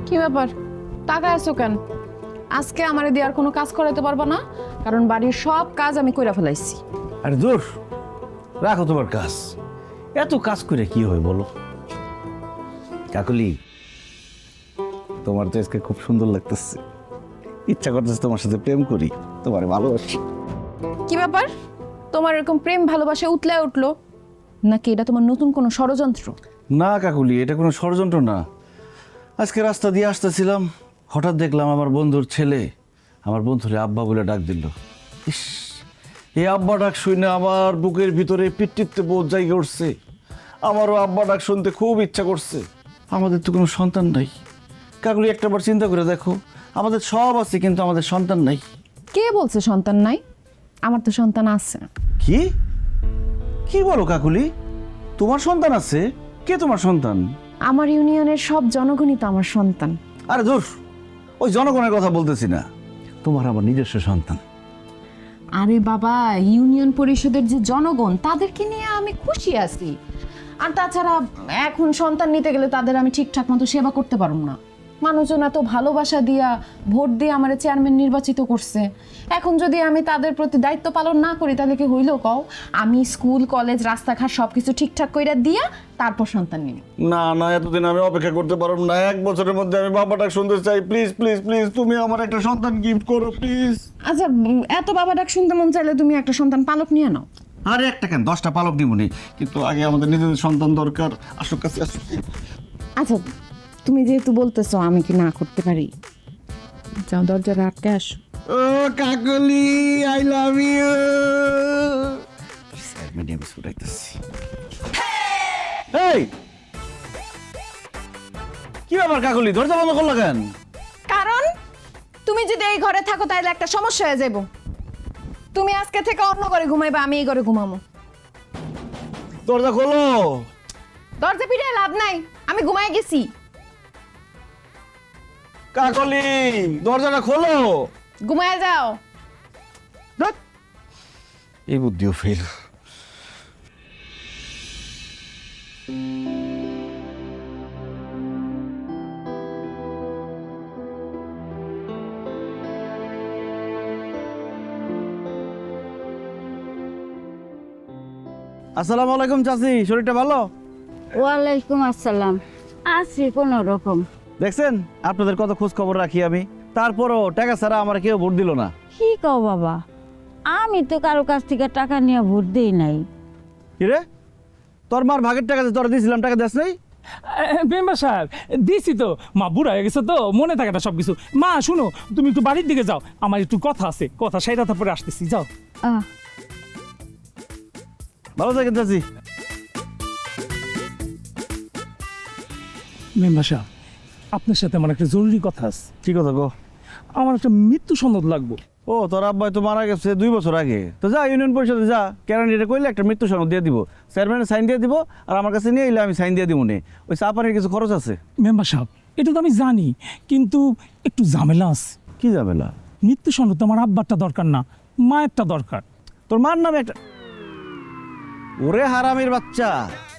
[SPEAKER 2] কি ব্যাপার, টাকা আছো কেন? আজকে আমারে দেওয়ার কোনো কাজ করাইতে পারবো না, কারণ বাড়ির সব কাজ আমি কইরা ফেলাইছি।
[SPEAKER 1] আরে দূর রাখো তোমার কাজ, এত কাজ করে কি হয় বলো? কাকুলি, তোমার তো আজকে খুব সুন্দর লাগতেছে, ইচ্ছা করতেছে তোমার সাথে প্রেম করি, তোমার ভালোবাসি।
[SPEAKER 2] কি ব্যাপার, তোমার এরকম প্রেম ভালোবাসা উতলে উঠলো নাকি এটা তোমার নতুন কোনো ষড়যন্ত্র?
[SPEAKER 1] না কাকুলি, এটা কোনো ষড়যন্ত্র না। আজকে রাস্তা দিয়ে আসতেছিলাম, হঠাৎ দেখলাম আমার বন্ধুর ছেলে আমার বন্ধুরে আব্বা বলে ডাক দিল। ইস, এই আব্বা ডাক শুনে আমার বুকের ভিতরে পিট্টিতে বোধ জায়গা উঠছে। আমারও আব্বা ডাক শুনতে খুব ইচ্ছা করছে। আমাদের তো কোনো সন্তান নাই কাকুলি, একটাবার চিন্তা করে দেখো, আমাদের সব আছে কিন্তু আমাদের সন্তান নাই।
[SPEAKER 2] কে বলছে সন্তান নাই? আমার তো সন্তান আছে।
[SPEAKER 1] কি কি বলো কাকুলি, তোমার সন্তান আছে? কে তোমার সন্তান?
[SPEAKER 2] আমার ইউনিয়নের সব জনগণই তো আমার সন্তান।
[SPEAKER 1] আরে দোষ, ওই জনগণের কথা বলতেছি না, তোমার আমার নিজস্ব সন্তান।
[SPEAKER 2] আরে বাবা, ইউনিয়ন পরিষদের যে জনগণ, তাদেরকে নিয়ে আমি খুশি আছি। আর তাছাড়া এখন সন্তান নিতে গেলে তাদের আমি ঠিকঠাক মতো সেবা করতে পারব না। মানুষজন এত ভালোবাসা দিয়া ভোট দিয়ে আমার চেয়ারম্যান নির্বাচিত করছে, এখন যদি আমি তাদের প্রতি দায়িত্ব পালন না করি তাহলে কি হইল কও? আমি স্কুল কলেজ রাস্তাঘাট সবকিছু ঠিকঠাক কইরা দিয়া তারপর সন্তান নিব।
[SPEAKER 1] না না, এতদিন আমি অপেক্ষা করতে পারব না। 1 বছরের মধ্যে আমি বাবাটা শুনতে চাই। প্লিজ প্লিজ প্লিজ, তুমি আমার একটা সন্তান গিফট করো প্লিজ।
[SPEAKER 2] আচ্ছা, এত বাবা ডাক শুনতে মন চাইলে তুমি একটা সন্তান পালক নিয়ে নাও।
[SPEAKER 1] আরে একটা কেন, 10টা পালক নিবনি, কিন্তু আগে আমাদের নিজেদের সন্তান দরকার। আসুক কাছে আসুক।
[SPEAKER 2] আচ্ছা, তুমি যেহেতু বলতেছো আমি কি না করতে পারি? যাও দরজাটা আটকে আসো।
[SPEAKER 1] ও কাকলি, আই লাভ ইউ। মিডিয়াম স্কুটাইতেছি। এই কি ব্যাপার কাকলি, দরজা বন্ধ করলা কেন?
[SPEAKER 2] কারণ তুমি যদি এই ঘরে থাকো তাহলে একটা সমস্যা হয়ে যাবো। তুমি আজকে থেকে অন্য ঘরে ঘুমাইবা, আমি এই ঘরে ঘুমাবো।
[SPEAKER 1] দরজা খোলো।
[SPEAKER 2] দরজা পিটে লাভ নাই, আমি ঘুমাই গেছি।
[SPEAKER 1] কাকলি, দরজাটা খোলো।
[SPEAKER 2] ঘুমায় যাও।
[SPEAKER 1] ধ্যাৎ, এই বুদ্ধিও ফেল। আসসালামু আলাইকুম চাচি, শরীরটা ভালো?
[SPEAKER 11] ওয়ালাইকুম আসসালাম, আছি কোনো রকম।
[SPEAKER 1] দেখছেন আপনাদের কত খোঁজ খবর রাখি আমি, তারপরও টাকা ছাড়া আমার কেউ ভোট দিল না।
[SPEAKER 11] কি কও বাবা, আমি তো কারো কাছ থেকে টাকা নিয়ে ভোট দেই নাই।
[SPEAKER 1] কিরে, তোর মার ভাগের টাকা যে তোরা দিয়েছিলাম, টাকা দেস নাই?
[SPEAKER 13] মেম্বার সাহেব দিছি তো, মা বুড়া হয়ে গেছে তো মনে থাকে না সব কিছু। মা শুনো, তুমি একটু বাড়ির দিকে যাও, আমার একটু কথা আছে, কথা সেটা তারপরে আসতেছি, যাও।
[SPEAKER 1] ভালো থাকেন চাচি।
[SPEAKER 13] মেম্বার সাহেব, আপনার সাথে আমার একটা জরুরি কথা আছে।
[SPEAKER 1] কি কথা গো?
[SPEAKER 13] আমার একটা মৃত্যু সনদ লাগবে।
[SPEAKER 1] ও, তোর আব্বাই তো মারা গেছে 2 বছর আগে। তো যা ইউনিয়ন পরিষদে যা, ক্যারানিটা কইলে একটা মৃত্যু সনদ দিয়ে দিব, চেয়ারম্যানের সাইন দিয়ে দিব, আর আমার কাছে নিয়ে এলে আমি সাইন দিয়ে দিব নে। ওই চা পানির কিছু খরচ আছে।
[SPEAKER 13] মেম্বার সাহেব, এটা তো আমি জানি, কিন্তু একটু ঝামেলা আছে।
[SPEAKER 1] কি ঝামেলা?
[SPEAKER 13] মৃত্যু সনদ তো আমার আব্বারটা দরকার না, মায়েরটা দরকার।
[SPEAKER 1] তোর মার নামে একটা। ওরে হারামির বাচ্চা,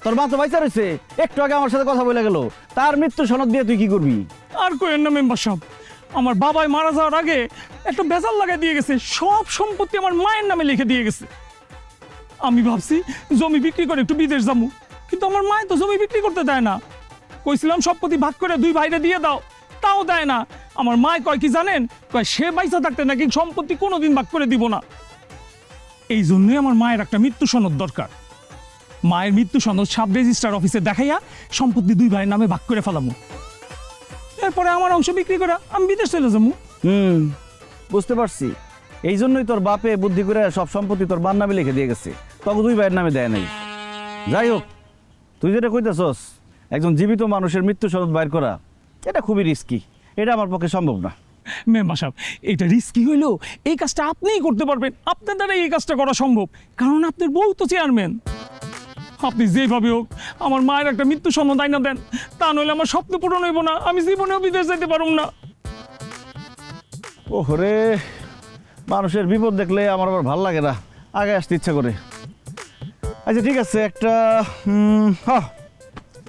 [SPEAKER 1] তোর মা তো বাইচা রয়েছে, একটু আগে আমার সাথে কথা বলে গেল। তার মৃত্যু সনদ দিয়ে তুই কি করবি?
[SPEAKER 13] আর কইেন না মেম্বার সাহেব, আমার বাবাই মারা যাওয়ার আগে একটা বেজাল লাগাই দিয়ে গেছে, সব সম্পত্তি আমার মায়ের নামে লিখে দিয়ে গেছে। আমি ভাবছি জমি বিক্রি করে একটু বিদেশ যাবো, কিন্তু আমার মায় তো জমি বিক্রি করতে দেয় না। কইছিলাম সম্পত্তি ভাগ করে 2 ভাইরে দিয়ে দাও, তাও দেয় না। আমার মায় কয় কি জানেন, কয় সে বাইসা থাকতে নাকি সম্পত্তি কোনোদিন ভাগ করে দিব না। এই জন্যই আমার মায়ের একটা মৃত্যু সনদ দরকার। মায়ের মৃত্যু সনদ সাব রেজিস্ট্রার অফিসে দেখাইয়া সম্পত্তি 2 ভাইয়ের নামে ভাগ করে ফেলামু, এরপরে আমার অংশ বিক্রি করে আমি বিদেশ চলে যাবো।
[SPEAKER 1] বুঝতে পারছি, এই জন্যই তোর বাপে বুদ্ধি করে সব সম্পত্তি তোর বার নামে লিখে দিয়ে গেছে, তখন 2 ভাইয়ের নামে দেয় নাই। যাই হোক, তুই যেটা কইতেছস একজন জীবিত মানুষের মৃত্যু সনদ বাইর করা, এটা খুবই রিস্কি, এটা আমার পক্ষে সম্ভব না।
[SPEAKER 13] মেম্বার সাহেব, এটা রিস্কি হইলেও এই কাজটা আপনিই করতে পারবেন, আপনার দ্বারা এই কাজটা করা সম্ভব, কারণ আপনার বউ তো চেয়ারম্যান। আপনি যেভাবে হোক আমার মায়ের একটা মৃত্যু সনদ আইনা দেন, তা নইলে আমার স্বপ্ন পূরণ হইব না, আমি জীবনেও বিদেশ যেতে পারব না।
[SPEAKER 1] ওরে, মানুষের বিপদ দেখলে আমার আবার ভাল লাগে না, আগে আসতে ইচ্ছা করে। আচ্ছা ঠিক আছে, একটা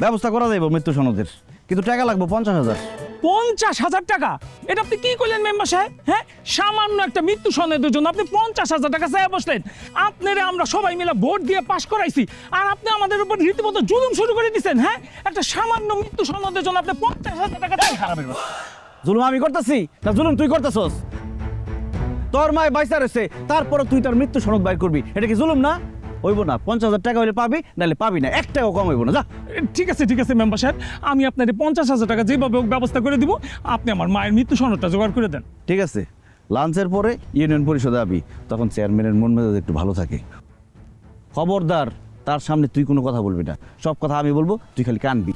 [SPEAKER 1] ব্যবস্থা করা যাইব মৃত্যু সনদের, কিন্তু টাকা লাগবে 50,000।
[SPEAKER 13] 50,000 টাকা? এটা আপনি কি করলেন মেম্বার সাহেব? হ্যাঁ, সামান্য একটা মৃত্যু সনদের জন্য আপনি 50,000 টাকা চাইয়া বসলেন? আপনারে আমরা সবাই মিলে ভোট দিয়ে পাশ করাইছি, আর আপনি আমাদের উপর রীতিমতো জুলুম শুরু করে দিচ্ছেন। হ্যাঁ, একটা সামান্য মৃত্যু সনদের জন্য আপনি 50,000 টাকা চাই?
[SPEAKER 1] জুলুম আমি করতেছি না জুলুম তুই করতেছস? তোর মায় বাইসা রয়েছে, তারপরে তুই তার মৃত্যু সনদ বাইর করবি, এটা কি জুলুম না? হইব না? 50,000 টাকা হইলে পাবি, নাহলে পাবি না, 1 টাকাও কম হইব না। যা।
[SPEAKER 13] ঠিক আছে ঠিক আছে মেম্বার সাহেব, আমি আপনার 50,000 টাকা যেভাবে হোক ব্যবস্থা করে দিব, আপনি আমার মায়ের মৃত্যু সনদটা জোগাড় করে দেন।
[SPEAKER 1] ঠিক আছে, লাঞ্চের পরে ইউনিয়ন পরিষদে আবি, তখন চেয়ারম্যানের মন মেজাজ একটু ভালো থাকে। খবরদার, তার সামনে তুই কোনো কথা বলবি না, সব কথা আমি বলবো, তুই খালি কানবি।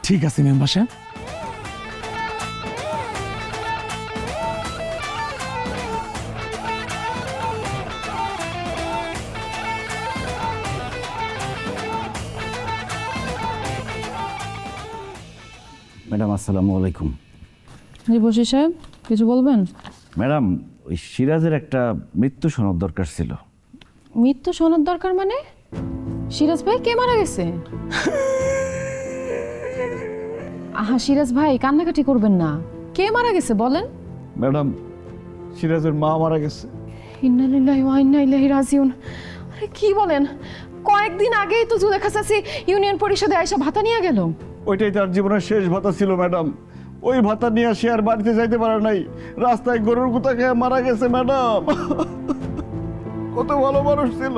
[SPEAKER 13] ঠিক আছে মেম্বার সাহেব।
[SPEAKER 1] ম্যাডাম আসসালামু আলাইকুম।
[SPEAKER 2] জি বশির সাহেব, কিছু বলবেন?
[SPEAKER 1] ম্যাডাম, ওই সিরাজের একটা মৃত্যু সনদ দরকার ছিল।
[SPEAKER 2] মৃত্যু সনদ দরকার মানে? সিরাজ ভাই কে মারা গেছে? আহা সিরাজ ভাই কান্নাকাটি করবেন না, কে মারা গেছে বলেন?
[SPEAKER 1] ম্যাডাম, সিরাজের মা মারা গেছে।
[SPEAKER 2] ইন্না লিল্লাহি ওয়া ইন্না ইলাইহি রাজিউন। আরে কি বলেন? কয়েকদিন আগেই তো জুলেখা চাচি ইউনিয়ন পরিষদে আইসা ভাতা নিয়ে গেল।
[SPEAKER 1] ওইটাই তার জীবনের শেষ ভাতা ছিল ম্যাডাম। ওই ভাতা নিয়ে সে আর বাড়িতে যাইতে পারে নাই, রাস্তায় গরুর কুতা খেয়ে মারা গেছে ম্যাডাম। কত ভালো মানুষ ছিল।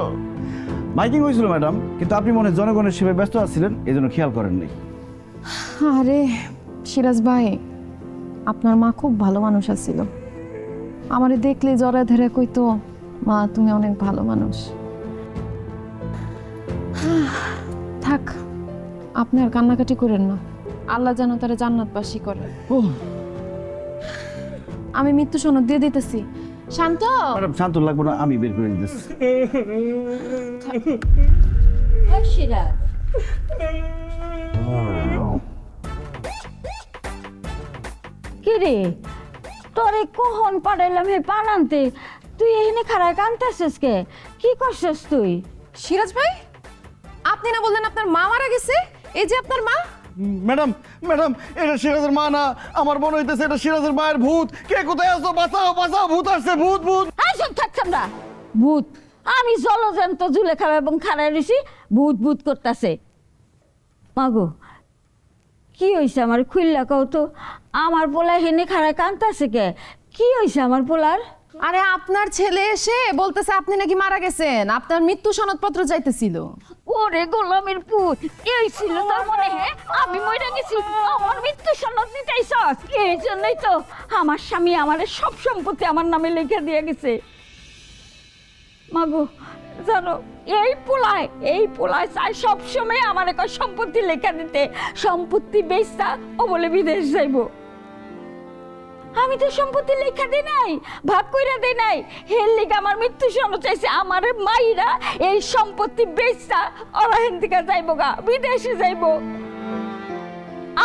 [SPEAKER 1] মাইকিং হয়েছিল ম্যাডাম, কিন্তু আপনি মনে হয় জনগণের সেবায় ব্যস্ত আছিলেন, এই জন্য খেয়াল করেননি।
[SPEAKER 2] আরে সিরাজ ভাই, আপনার মা খুব ভালো মানুষ আছিল। আমারে দেখলে জড়া ধরে কইতো, মা তুমি অনেক ভালো মানুষ। থাক, আপনি আর কান্নাকাটি করেন না, আল্লাহ যেন তারা জান্নাতবাসী করে। আমি মৃত্যু সনদ দিয়ে দিতেছি। শান্ত।
[SPEAKER 1] ম্যাডাম শান্ত লাগবে না, আমি বের করে দিতেছি।
[SPEAKER 11] কি রে, তোরে কখন পাঠাইলাম হে পান আনতে, তুই এখানে খারাপ কানতেছিস কে? কি করছিস তুই?
[SPEAKER 2] সিরাজ ভাই, আপনি না বললেন আপনার মা মারা গেছে? এই যে আপনার মা।
[SPEAKER 1] ম্যাডাম ম্যাডাম, এটা সিরাজের মা না, আমার মনে হইতেছে এটা সিরাজের মায়ের ভূত। কে কোথায় আছো? বাঁচাও বাঁচাও, ভূত আসছে, ভূত ভূত।
[SPEAKER 11] সব থাকতাম না ভূত, আমি জলজন্ত জুলেখা এবং খাড়াই রয়েছি, ভূত ভূত করতেছে। মাগো কি হয়েছে আমার খুললা কও তো, আমার পোলা হেনে খাড়া কানতেছে কে? কি হয়েছে আমার পোলার?
[SPEAKER 2] আরে আপনার ছেলে এসে বলতেছে আপনি নাকি মারা গেছেন, আপনার মৃত্যু সনদপত্র চাইতেছিল।
[SPEAKER 11] ওরে গোলামের পুত, এই ছিল তোর মনে? হ্যাঁ, আমি মরে গেছি, আমার মৃত্যু সনদ নিতেইছস? এই জন্যই তো আমার স্বামী আমারে সব সম্পত্তি আমার নামে লিখে দিয়ে গেছে। মাগো জানো, এই পোলায় চাই সবসময় আমার একটা সম্পত্তি লেখা দিতে, সম্পত্তি বেচতা ও বলে বিদেশ যাইব। আমি তো সম্পত্তি লেখা দিই নাই, ভাগ কইরা দেই নাই, হের লিগে আমার মৃত্যু সনদ চাইছে। আমার মাইরা এই সম্পত্তি বেচতা ওরা হেন থেকে যাইব গা, বিদেশে যাইব।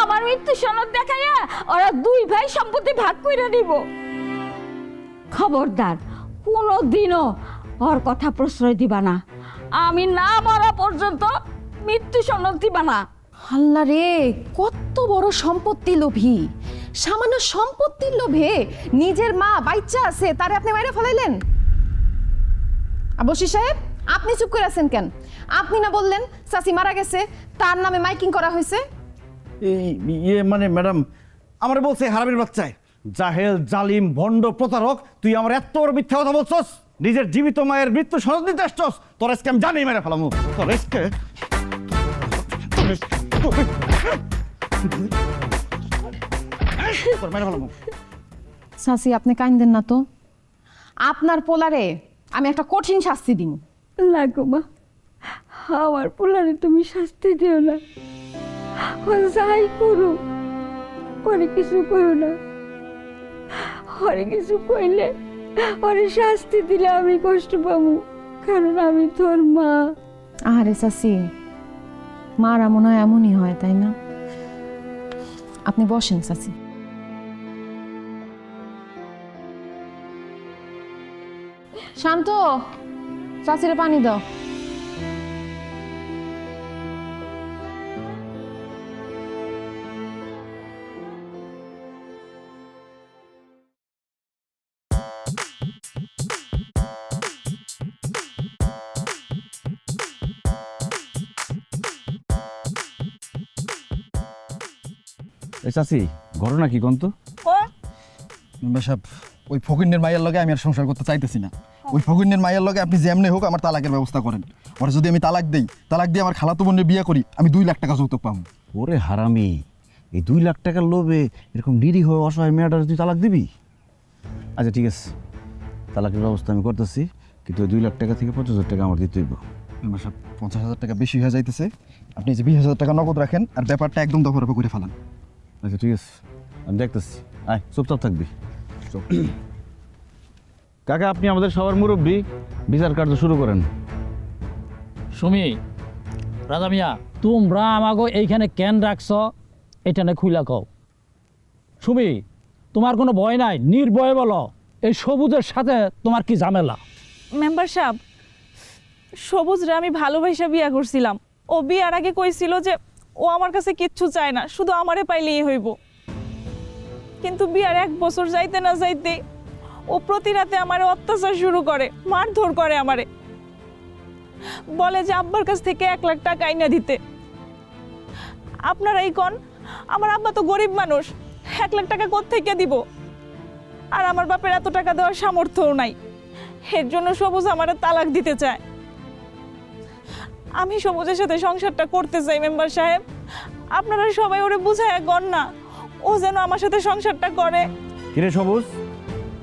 [SPEAKER 11] আমার মৃত্যু সনদ দেখাইয়া ওরা দুই ভাই সম্পত্তি ভাগ কইরা দিব। খবরদার কোনো দিনও ওর কথা প্রশ্রয় দিবা না, আমি না মরা পর্যন্ত মৃত্যু সনদ দিবা না।
[SPEAKER 2] আল্লাহ রে, কত বড় সম্পত্তি লোভী! সামান্য সম্পত্তির লোভে নিজের মা বাচ্চা আছে তারে আপনি মাইরা ফেলাইলেন। বশির সাহেব, আপনি চুপ করে আছেন কেন? আপনি না বললেন চাচি মারা গেছে, তার নামে মাইকিং করা হয়েছে?
[SPEAKER 1] এই ইয়ে মানে ম্যাডাম, আমার বলছে হারামির বাচ্চায়, জাহেল জালিম ভণ্ড প্রতারক, তুই আমার এত বড় মিথ্যা কথা বলছস, নিজের জীবিত মায়ের মৃত্যু সনদ দিতে আসছস। তোর আজকে আমি জানি মেরে ফেলাম, তোর আজকে
[SPEAKER 2] চাচি আপনি কাইন্দেন না তো, আপনার পোলারে আমি একটা কঠিন শাস্তি দিন।
[SPEAKER 11] লাগো মা, আমার পোলারে তুমি শাস্তি দিও না, ও যাই করো ওরে কিছু কইও না। ওরে কিছু কইলে, ওরে শাস্তি দিলে আমি কষ্ট পাবো, কারণ আমি তোর মা।
[SPEAKER 2] আরে চাচি, মারা মনে হয় এমনই হয়, তাই না? আপনি বসেন চাচি। শান্ত, চাচিরে পানি দাও।
[SPEAKER 1] চাচি ঘটনা কি কোন তো?
[SPEAKER 14] সাহেব, ওই ফকিন্নের মায়ের লগে আমি আর সংসার করতে চাইতেছি না। ওই ফকিন্নের মায়ের লগে আপনি যেমনি হোক আমার তালাকের ব্যবস্থা করেন। ওরা যদি আমি তালাক দিয়ে আমার খালাতো বোনের বিয়ে করি, আমি 2 লাখ টাকা যৌতুক পাবো।
[SPEAKER 1] ওরে হারামি, এই 2 লাখ টাকার লোভে এরকম নিরীহ অসহায় মেয়েটার তুই তালাক দিবি? আচ্ছা ঠিক আছে, তালাকের ব্যবস্থা আমি করতেছি, কিন্তু ওই 2 লাখ টাকা থেকে 50,000 টাকা আমার দিতে হইব।
[SPEAKER 14] সাহেব 50,000 টাকা বেশি হয়ে যাইতেছে, আপনি যে 20,000 টাকা নগদ রাখেন আর ব্যাপারটা একদম দফারফা করে ফেলান।
[SPEAKER 1] আচ্ছা ঠিক আছে, আমি দেখতেছি। আয়, চুপচাপ থাকবি। কাকা, আপনি আমাদের সবার মুরব্বী, বিচার কার্য শুরু করেন।
[SPEAKER 12] সুমি, রাজা মিয়া, তোমরা আমাকে এইখানে কেন রাখছ এটা না খুইলা কও। সুমি, তোমার কোনো ভয় নাই, নির্ভয়ে বলো এই সবুজের সাথে তোমার কি ঝামেলা?
[SPEAKER 15] মেম্বার সাহেব, সবুজ রে আমি ভালোবাসা বিয়া করছিলাম। ও বিয়ার আগে কইছিল যে
[SPEAKER 11] ও আমার কাছে কিচ্ছু চায় না, শুধু আমারে পাইলেই হইব। কিন্তু বিয়ার 1 বছর যাইতে না যাইতে ও প্রতি রাতে আমারে অত্যাচার শুরু করে, মারধর করে আমারে। বলে যে আব্বার কাছ থেকে 1 লাখ টাকা আইনা দিতে। আপনারাই কোন, আমার আব্বা তো গরিব মানুষ, 1 লাখ টাকা কোত্থেকে দিব? আর আমার বাপের এত টাকা দেওয়ার সামর্থ্যও নাই। এর জন্য সবুজ আমারে তালাক দিতে চায়। আমি সবুজের সাথে সংসারটা করতে চাই মেম্বার সাহেব, আপনারা সবাই ওরে বুঝায় গণ না, ও যেন আমার সাথে সংসারটা করে।
[SPEAKER 1] কিরে সবুজ,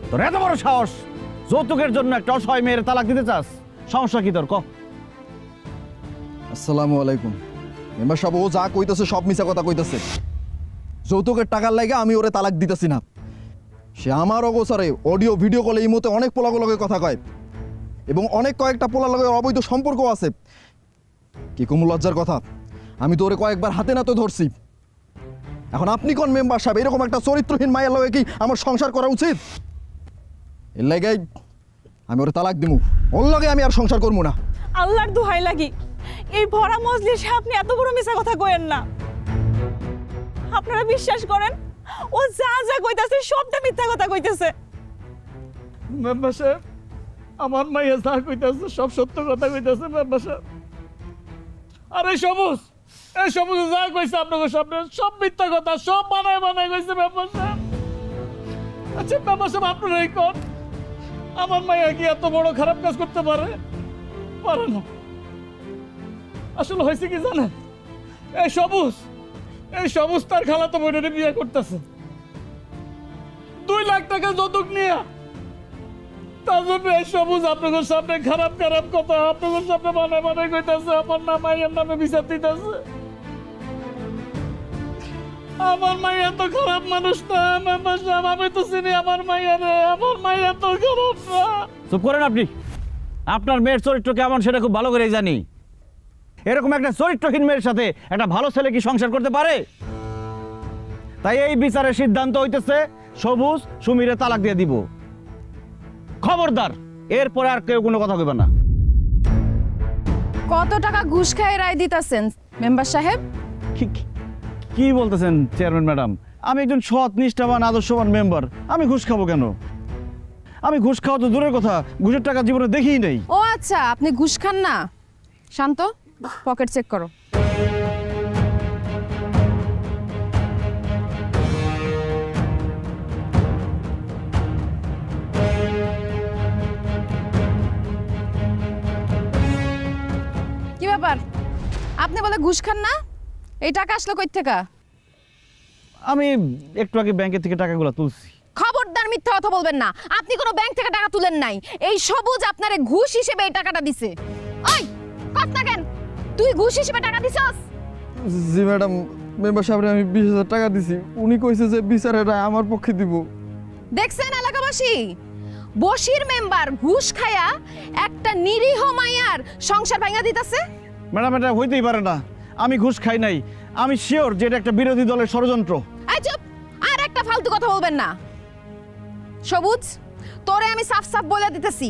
[SPEAKER 1] তোর এত বড় সাহস, যৌতুকের জন্য একটা অসহায় মেয়ের তালাক দিতে চাস? সমস্যা কি তোর, ক?
[SPEAKER 14] আসসালামু আলাইকুম মেম্বার সাহেব, ও যা কইতেছে সব মিছা কথা কইতেছে। যৌতুকের টাকার লাগে আমি ওরে তালাক দিতেছি না। সে আমার অগোচরে অডিও ভিডিও কলে এই মতে অনেক পোলাগুলোকে কথা কয় এবং অনেক কয়েকটা পোলার লগে অবৈধ সম্পর্ক আছে। কি কম লজ্জার কথা, আমি তো ওরে কয়েকবার হাতে নাতে ধরছি। এখন আপনি কোন মেম্বার সাহেব, এরকম একটা চরিত্রহীন মায়ের লগে কি আমার সংসার করা উচিত? এর লাগে আমি ওরে তালাক দিমু, ওর লগে আমি আর সংসার করবো না।
[SPEAKER 11] আল্লাহর দোহাই লাগি, এই ভরা মজলিসে আপনি এত বড় মিছা কথা কইেন না। আপনারা বিশ্বাস করেন, ও যা যা কইতাছে সবটা মিথ্যা কথা কইতেছে।
[SPEAKER 13] মেম্বার সাহেব, আমার মাইয়া যা কইতাছে সব সত্য কথা কইতাছে মেম্বার সাহেব। আর এই সবুজ যা কইছে আপনাকে সামনে সব মিথ্যা কথা, সব বানায় কইছে মেম্বার সাহেব। আচ্ছা মেম্বার সাহেব, আপনারাই কোন, আমার মাইয়া কি এত বড় খারাপ কাজ করতে পারে? পারে না। আসলে হয়েছে কি জানেন, এই সবুজ তার খালাতো বোনের বিয়ে করতেছে 2 লাখ টাকা যৌতুক নিয়ে। তার জন্য এই সবুজ আপনাদের সামনে খারাপ কথা আপনাদের সামনে বানায় কইতাছে, আমার নাম মাইয়ের নামে বিচার দিতেছে। আমার মাইয়া তো খারাপ মানুষ না মেম্বার সাহেব, আমি তো চিনি আমার মাইয়া রে, আমার মাইয়া তো খারাপ না।
[SPEAKER 1] চুপ করেন আপনি, আপনার মেয়ের চরিত্র কেমন সেটা খুব ভালো করেই জানি। এরকম একটা চরিত্রহীন মেয়ের সাথে একটা ভালো ছেলে কি সংসার করতে পারে? তাই এই বিচারের সিদ্ধান্ত হইতেছে সবুজ সুমিরে তালাক দিয়ে দিব। খবরদার, এরপরে আর কেউ কোনো কথা কইবে না।
[SPEAKER 2] কত টাকা ঘুষ খায় রায় দিতাছেন মেম্বার সাহেব?
[SPEAKER 1] কি বলতেছেন চেয়ারম্যান ম্যাডাম? আমি একজন সৎ নিষ্ঠাবান আদর্শবান মেম্বার, আমি ঘুষ খাবো কেন? আমি ঘুষ খাওয়া তো দূরের কথা, ঘুষের টাকা জীবনে দেখিই নেই।
[SPEAKER 2] ও আচ্ছা, আপনি ঘুষ খান না। শান্ত, পকেট চেক করো। কি ব্যাপার, আপনি বলে ঘুষ খান না? এই টাকা আসলো কই থেকে?
[SPEAKER 1] আমি একটু আগে ব্যাংকের থেকে টাকাগুলো তুলছি।
[SPEAKER 2] খবরদার, মিথ্যা কথা বলবেন না। আপনি কোনো ব্যাংক থেকে টাকা তুলেন নাই, এই সবুজ আপনারে ঘুষ হিসেবে এই টাকাটা দিছে। ওই কথা কেন, তুই ঘুষ হিসেবে টাকা দিছস?
[SPEAKER 14] জি ম্যাডাম, মেম্বার সাহেব আমি 20,000 টাকা দিছি, উনি কইছে যে বিচারটা আমার পক্ষে দিব।
[SPEAKER 2] দেখছেন এলাকাবাসী, বশির মেম্বার ঘুষ খায়া একটা নিরীহ মাইয়ার সংসার ভাঙা দিতেছে।
[SPEAKER 1] ম্যাডাম, এটা হইতেই পারে না। আমি ঘুষ খাই নাই, আমি শিওর যে এটা একটা বিরোধী দলের ষড়যন্ত্র।
[SPEAKER 2] এই চুপ, আর একটা ফালতু কথা বলবেন না। সবুজ, তোরে আমি সাফ বলে দিতেছি,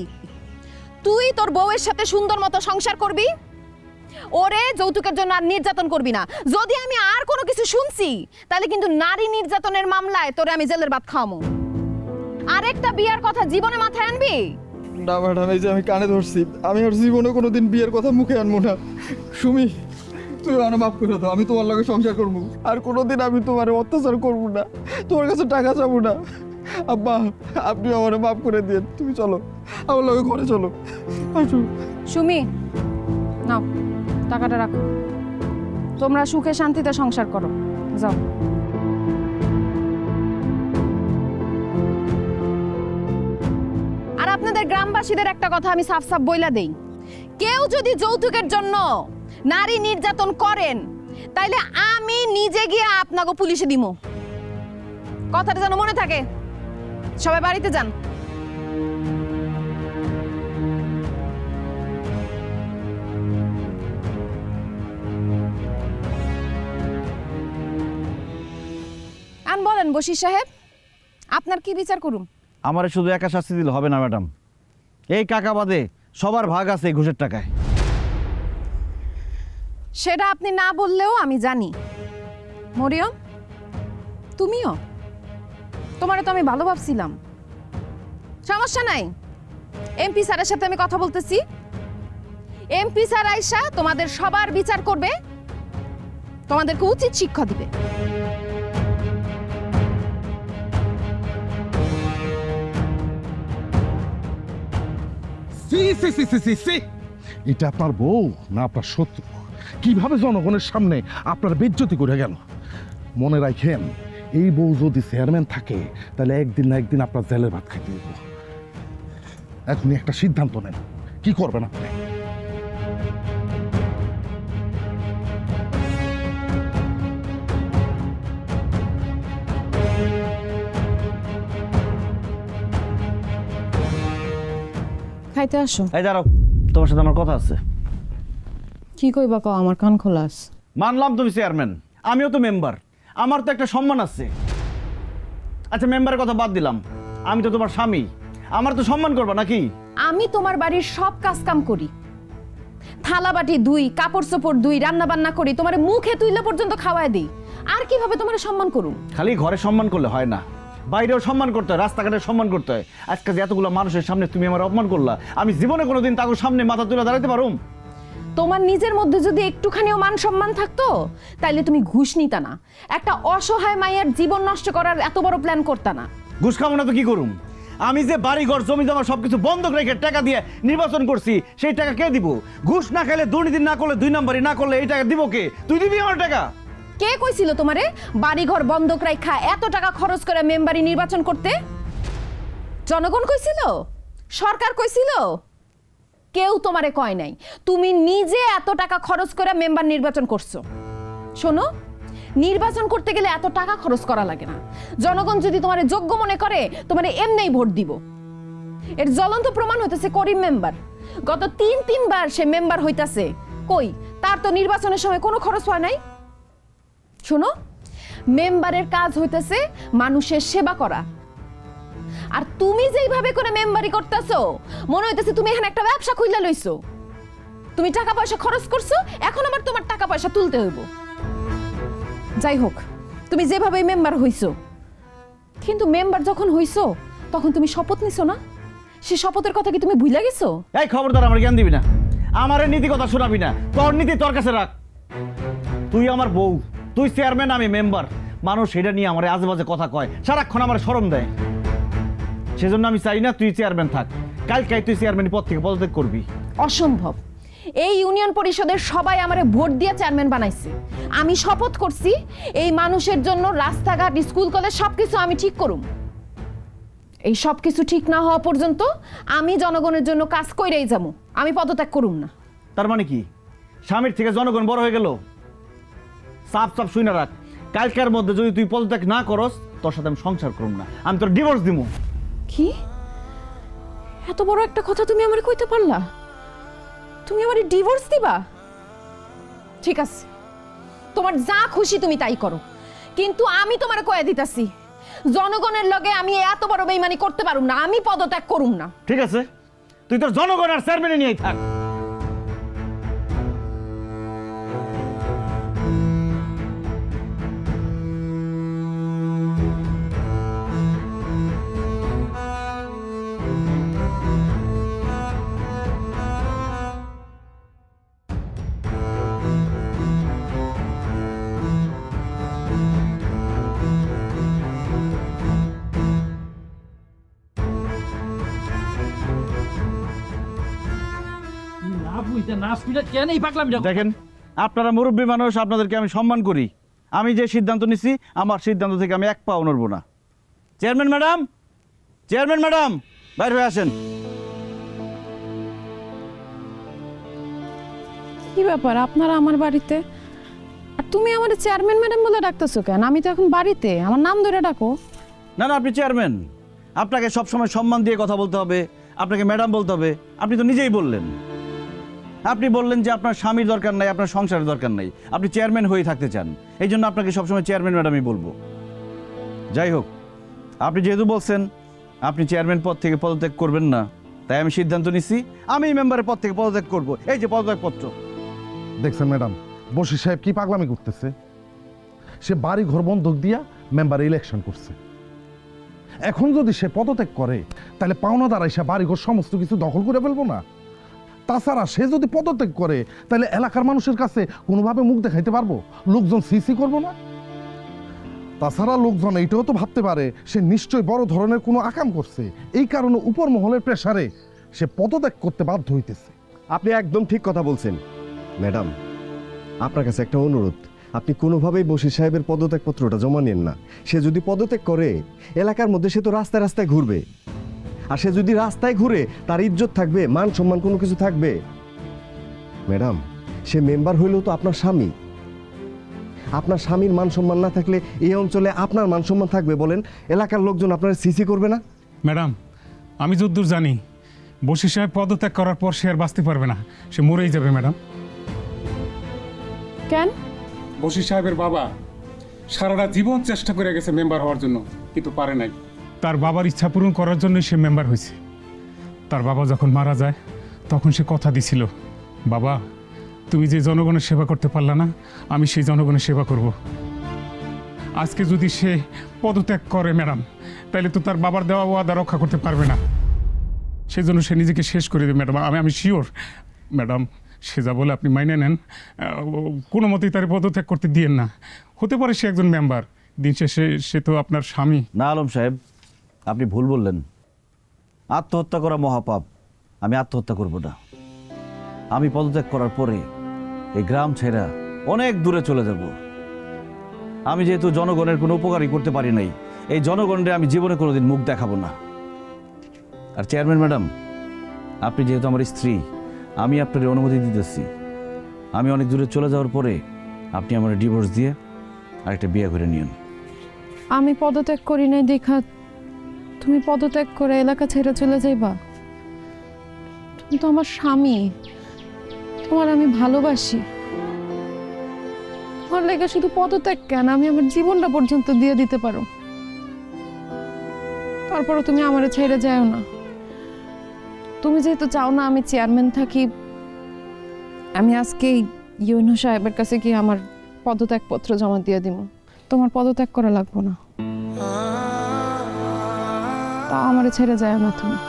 [SPEAKER 2] তুই তোর বউয়ের সাথে সুন্দর মতো সংসার করবি, ওরে যৌতুকের জন্য আর নির্যাতন করবি না। যদি আমি আর কোনো কিছু শুনছি তাহলে কিন্তু নারী নির্যাতনের মামলায় তোরে আমি জেলের ভাত খাওয়ামু। আরেকটা বিয়ার কথা জীবনে মাথায় আনবি
[SPEAKER 14] না ম্যাডাম, এই যে আমি কানে ধরছি, আমি আর জীবনে কোনোদিন বিয়ের কথা মুখে আনবো না। সুমি, তুই আমার মাফ করে দাও, আমি তোমার লগে সংসার করবো, আর কোনোদিন আমি তোমার অত্যাচার করবো না, তোমার কাছে টাকা চাবো না। আব্বা, আপনি আমার মাফ করে দিন, তুমি চলো আমার লগে ঘরে চলো।
[SPEAKER 2] সুমি, নাও টাকাটা রাখো, তোমরা সুখে শান্তিতে সংসার করো, যাও। আর আপনাদের গ্রামবাসীদের একটা কথা আমি সাফ বইলা দেই, কেউ যদি যৌতুকের জন্য নারী নির্যাতন করেন তাইলে আমি নিজে গিয়ে আপনাকে পুলিশে দিমু। কথাটা যেন মনে থাকে। সবাই বাড়িতে যান। বলেন বশির সাহেব, আপনার কি বিচার করুম?
[SPEAKER 1] আমার শুধু একা শাস্তি দিলে হবে না ম্যাডাম, এই কাকা বাদে সবার ভাগ আছে এই ঘুষের টাকায়।
[SPEAKER 2] সেটা আপনি না বললেও আমি জানি। মরিয়ম, তুমিও? তোমারে তো আমি ভালো ভাবছিলাম। সমস্যা নাই, এমপি স্যারের সাথে আমি কথা বলতেছি। এমপি স্যার আইসা তোমাদের সবার বিচার করবে, তোমাদেরকে উচিত শিক্ষা দিবে।
[SPEAKER 7] সি সি সি সি সি সি এটা আপনার বউ না আপনার শত্রু? কিভাবে জনগণের সামনে আপনার বেজ্জতি করে গেল? মনে রাখেন, এই বউ যদি চেয়ারম্যান থাকে তাহলে একদিন না একদিন আপনার জেলের ভাত খাইতে দেব। এখনই একটা সিদ্ধান্ত নেন, কি করবেন আপনি?
[SPEAKER 2] খাইতে আসো।
[SPEAKER 1] এই দাঁড়াও, তোমার সাথে আমার কথা আছে।
[SPEAKER 2] কি কইবা কও, আমার কান খোলা আছে।
[SPEAKER 1] মানলাম তুমি চেয়ারম্যান, আমিও তো মেম্বার, আমার তো একটা সম্মান আছে। আচ্ছা, মেম্বারের কথা বাদ দিলাম, আমি তো তোমার স্বামী, আমার তো সম্মান করবা নাকি?
[SPEAKER 2] আমি তোমার বাড়ির সব কাজ কাম করি, থালা বাটি ধুই, কাপড় চোপড় ধুই, রান্না বান্না করি, তোমার মুখে তুইলে পর্যন্ত খাওয়ায় দিই। আর কিভাবে তোমার সম্মান করুম?
[SPEAKER 1] খালি ঘরে সম্মান করলে হয় না, বাইরেও সম্মান করতে হয়, রাস্তাঘাটে সম্মান করতে হয়। আজকে যে এতগুলো মানুষের সামনে তুমি আমার অপমান করলা, আমি জীবনে কোনোদিন তাকে সামনে মাথা তুলে দাঁড়াতে পারুম?
[SPEAKER 2] তোমার নিজের মধ্যে যদি একটুখানিও মান সম্মান থাকতো তাইলে তুমি ঘুষ নিতা না, একটা অসহায় মায়ের জীবন নষ্ট করার এত বড় প্ল্যান করতা না।
[SPEAKER 1] ঘুষ খাবো না তো কি করুম? আমি যে বাড়ি ঘর জমি জমা সবকিছু বন্ধক রেখে টাকা দিয়ে নির্বাচন করছি, সেই টাকা কে দিব? ঘুষ না খাইলে, দুর্নীতি না করলে, 2 নম্বরই না করলে এই টাকা দিব কে? তুই দিবি আমার টাকা?
[SPEAKER 2] কে কইছিল তোমারে বাড়ি ঘর বন্ধক রাখা এত টাকা খরচ করে মেম্বারি নির্বাচন করতে? জনগণ কইছিল? সরকার কইছিল? কেউ তোমারে কয় নাই, তুমি নিজে এত টাকা খরচ করে মেম্বার নির্বাচন করছো। শোনো, নির্বাচন করতে গেলে এত টাকা খরচ করা লাগে না। জনগণ যদি তোমারে যোগ্য মনে করে তোমারে এমনিই ভোট দিব। এর জ্বলন্ত প্রমাণ হইতেছে করিম মেম্বার, গত 3 বার সে মেম্বার হইতাছে, কই তার তো নির্বাচনের সময় কোনো খরচ হয় নাই। শোনো, মেম্বারের কাজ হইতেছে মানুষের সেবা করা, আর তুমি যেইভাবে করে মেম্বারি করতেছো মনে হইতেছে তুমি এখানে একটা ব্যবসা খুইলা লইছো। তুমি টাকা পয়সা খরচ করছো, এখন আবার তোমার টাকা পয়সা তুলতে হইব। যাই হোক, তুমি যেভাবে মেম্বার হইছো, কিন্তু মেম্বার যখন হইছো তখন তুমি শপথ নিছো না? সে শপথের কথা কি তুমি ভুলে গেছো?
[SPEAKER 1] এই খবরদার, আমার জ্ঞান দিবি না, আমারে নীতি কথা শোনাবি না। তোর নীতি তোর কাছে রাখ। তুই আমার বউ, তুই চেয়ারম্যান, আমি মেম্বার। মানুষ সেটা নিয়ে আমার আজেবাজে কথা কয়, সারাক্ষণ আমার শরম দেয়। সেজন্য আমি চাই না তুই চেয়ারম্যান থাক। কালকে তুই চেয়ারম্যান পদ থেকে পদত্যাগ করবি।
[SPEAKER 2] অসম্ভব। এই ইউনিয়ন পরিষদের সবাই আমারে ভোট দিয়ে চেয়ারম্যান বানাইছে। আমি শপথ করছি এই মানুষের জন্য রাস্তাঘাট, স্কুল, কলেজ সবকিছু আমি ঠিক করুম। এই সবকিছু ঠিক না হওয়া পর্যন্ত আমি জনগণের জন্য কাজ কইরাই যাবো, আমি পদত্যাগ করুম না।
[SPEAKER 1] তার মানে কি, স্বামীর থেকে জনগণ বড় হয়ে গেল? সাপ সাপ শুই না রাখ, কালকের মধ্যে যদি তুই পদত্যাগ না করস, তোর সাথে আমি সংসার করুম না, আমি তোর ডিভোর্স দিব।
[SPEAKER 2] কি এত বড় একটা কথা তুমি আমারে কইতে পারলা? তুমি আমারে ডিভোর্স দিবা? ঠিক আছে, তোমার যা খুশি তুমি তাই করো, কিন্তু আমি তোমারে কয়ে দিতাছি, জনগণের লগে আমি এত বড় বেইমানি করতে পারুম না, আমি পদত্যাগ করুম না।
[SPEAKER 1] ঠিক আছে, তুই তোর জনগণ আর চেয়ারম্যানে নিয়েই থাক। দেখেন, আপনারা মুরব্বী মানুষ, আপনাদেরকে আমি সম্মান করি। আমি যে সিদ্ধান্ত নিছি, আমার সিদ্ধান্ত থেকে আমি এক পাও নড়ব না। চেয়ারম্যান ম্যাডাম, চেয়ারম্যান ম্যাডাম, বাইরে হয়ে আসেন।
[SPEAKER 2] কি ব্যাপার আপনারা আমার বাড়িতে, আর তুমি আমার চেয়ারম্যান ম্যাডাম বলে ডাকতেছো কেন? আমি তো এখন বাড়িতে, আমার নাম ধরে ডাকো।
[SPEAKER 1] না না, আপনি চেয়ারম্যান, আপনাকে সবসময় সম্মান দিয়ে কথা বলতে হবে, আপনাকে ম্যাডাম বলতে হবে। আপনি তো নিজেই বললেন, আপনি বললেন যে আপনার স্বামীর দরকার নাই, আপনার সংসারের দরকার নাই, আপনি চেয়ারম্যান হয়ে থাকতে চান, এই জন্য আপনাকে সবসময় চেয়ারম্যান ম্যাডামই বলবো। যাই হোক, আপনি যেহেতু বলছেন আপনি চেয়ারম্যান পদ থেকে পদত্যাগ করবেন না, তাই আমি সিদ্ধান্ত নিছি আমি মেম্বারের পদ থেকে পদত্যাগ করব। এই যে পদত্যাগপত্র।
[SPEAKER 7] দেখছেন ম্যাডাম, বশির সাহেব কি পাগলামি করতেছে? সে বাড়ি ঘর বন্ধক দিয়া মেম্বার ইলেকশন করছে। এখন যদি সে পদত্যাগ করে তাহলে পাওনাদার এসে বাড়িঘর সমস্ত কিছু দখল করে ফেলবো না? তাছাড়া সে যদি পদত্যাগ করে তাহলে এলাকার মানুষের কাছে কোনোভাবে মুখ দেখাইতে পারবো? লোকজন সিসি করবো না? তাছাড়া লোকজন এইটাও তো ভাবতে পারে সে নিশ্চয়ই বড় ধরনের কোনো আকাম করছে, এই কারণে উপর মহলের প্রেসারে সে পদত্যাগ করতে বাধ্য হইতেছে।
[SPEAKER 8] আপনি একদম ঠিক কথা বলছেন ম্যাডাম। আপনার কাছে একটা অনুরোধ, আপনি কোনোভাবেই বশির সাহেবের পদত্যাগপত্রটা জমা নেন না। সে যদি পদত্যাগ করে এলাকার মধ্যে সে তো রাস্তায় রাস্তায় ঘুরবে, আর সে যদি রাস্তায় ঘুরে তার ইজ্জত থাকবে, মান সম্মান কোনো কিছু থাকবে? ম্যাডাম, সে মেম্বার হইলেও তো আপনার স্বামী। আপনার স্বামীর মান সম্মান না থাকলে এই অঞ্চলে আপনার মান সম্মান থাকবে বলেন? এলাকার লোকজন আপনার সিসি করবে না?
[SPEAKER 6] ম্যাডাম, আমি যতদূর জানি বশির সাহেব পদত্যাগ করার পর সে আর বাঁচতে পারবে না, সে মরেই যাবে ম্যাডাম।
[SPEAKER 2] কেন?
[SPEAKER 6] বশির সাহেবের বাবা সারাটা জীবন চেষ্টা করে গেছে মেম্বার হওয়ার জন্য, কিন্তু পারে নাই। তার বাবার ইচ্ছা পূরণ করার জন্যই সে মেম্বার হয়েছে। তার বাবা যখন মারা যায় তখন সে কথা দিছিল, বাবা তুমি যে জনগণের সেবা করতে পারলা না, আমি সেই জনগণের সেবা করব। আজকে যদি সে পদত্যাগ করে ম্যাডাম, তাহলে তো তার বাবার দেওয়া ওয়াদা রক্ষা করতে পারবে না। সেই জন্য সে নিজেকে শেষ করে দেবে ম্যাডাম। আমি শিওর ম্যাডাম, সে যা বলে আপনি মাইনে নেন, কোনো মতেই তার পদত্যাগ করতে দিয়েন না। হতে পারে সে একজন মেম্বার, দিন শেষে সে তো আপনার স্বামী।
[SPEAKER 1] না আলম সাহেব, আপনি ভুল বললেন। আত্মহত্যা করা মহাপাপ। আমি আত্মহত্যা করব না। আমি পদত্যাগ করার পরে এই গ্রাম ছেড়া অনেক দূরে চলে যাব। আমি যেহেতু জনগণের কোনো উপকারই করতে পারি নাই, এই জনগণের আমি জীবনে কোনোদিন মুখ দেখাবো না। আর চেয়ারম্যান ম্যাডাম, আপনি যেহেতু আমার স্ত্রী, আমি আপনার অনুমতি দিতেছি, আমি অনেক দূরে চলে যাওয়ার পরে আপনি আমার ডিভোর্স দিয়ে আরেকটা বিয়ে করে নিন।
[SPEAKER 2] আমি পদত্যাগ করি নাই দেখা তুমি পদত্যাগ করে এলাকা ছেড়ে চলে যাইবা? তুমি তো আমার স্বামী, তোমার আমি ভালোবাসি। তোমার লেগে শুধু পদত্যাগ কেন, আমি আমার জীবনটা পর্যন্ত দিয়ে দিতে পারো। তারপরও তুমি আমারে ছেড়ে যাও না। তুমি যেহেতু চাও না আমি চেয়ারম্যান থাকি, আমি আজকে ইউনো সাহেবের কাছে গিয়ে আমার পদত্যাগপত্র জমা দিয়ে দিব। তোমার পদত্যাগ করা লাগবো না, তাও আমারে ছেড়ে যাও না তুমি।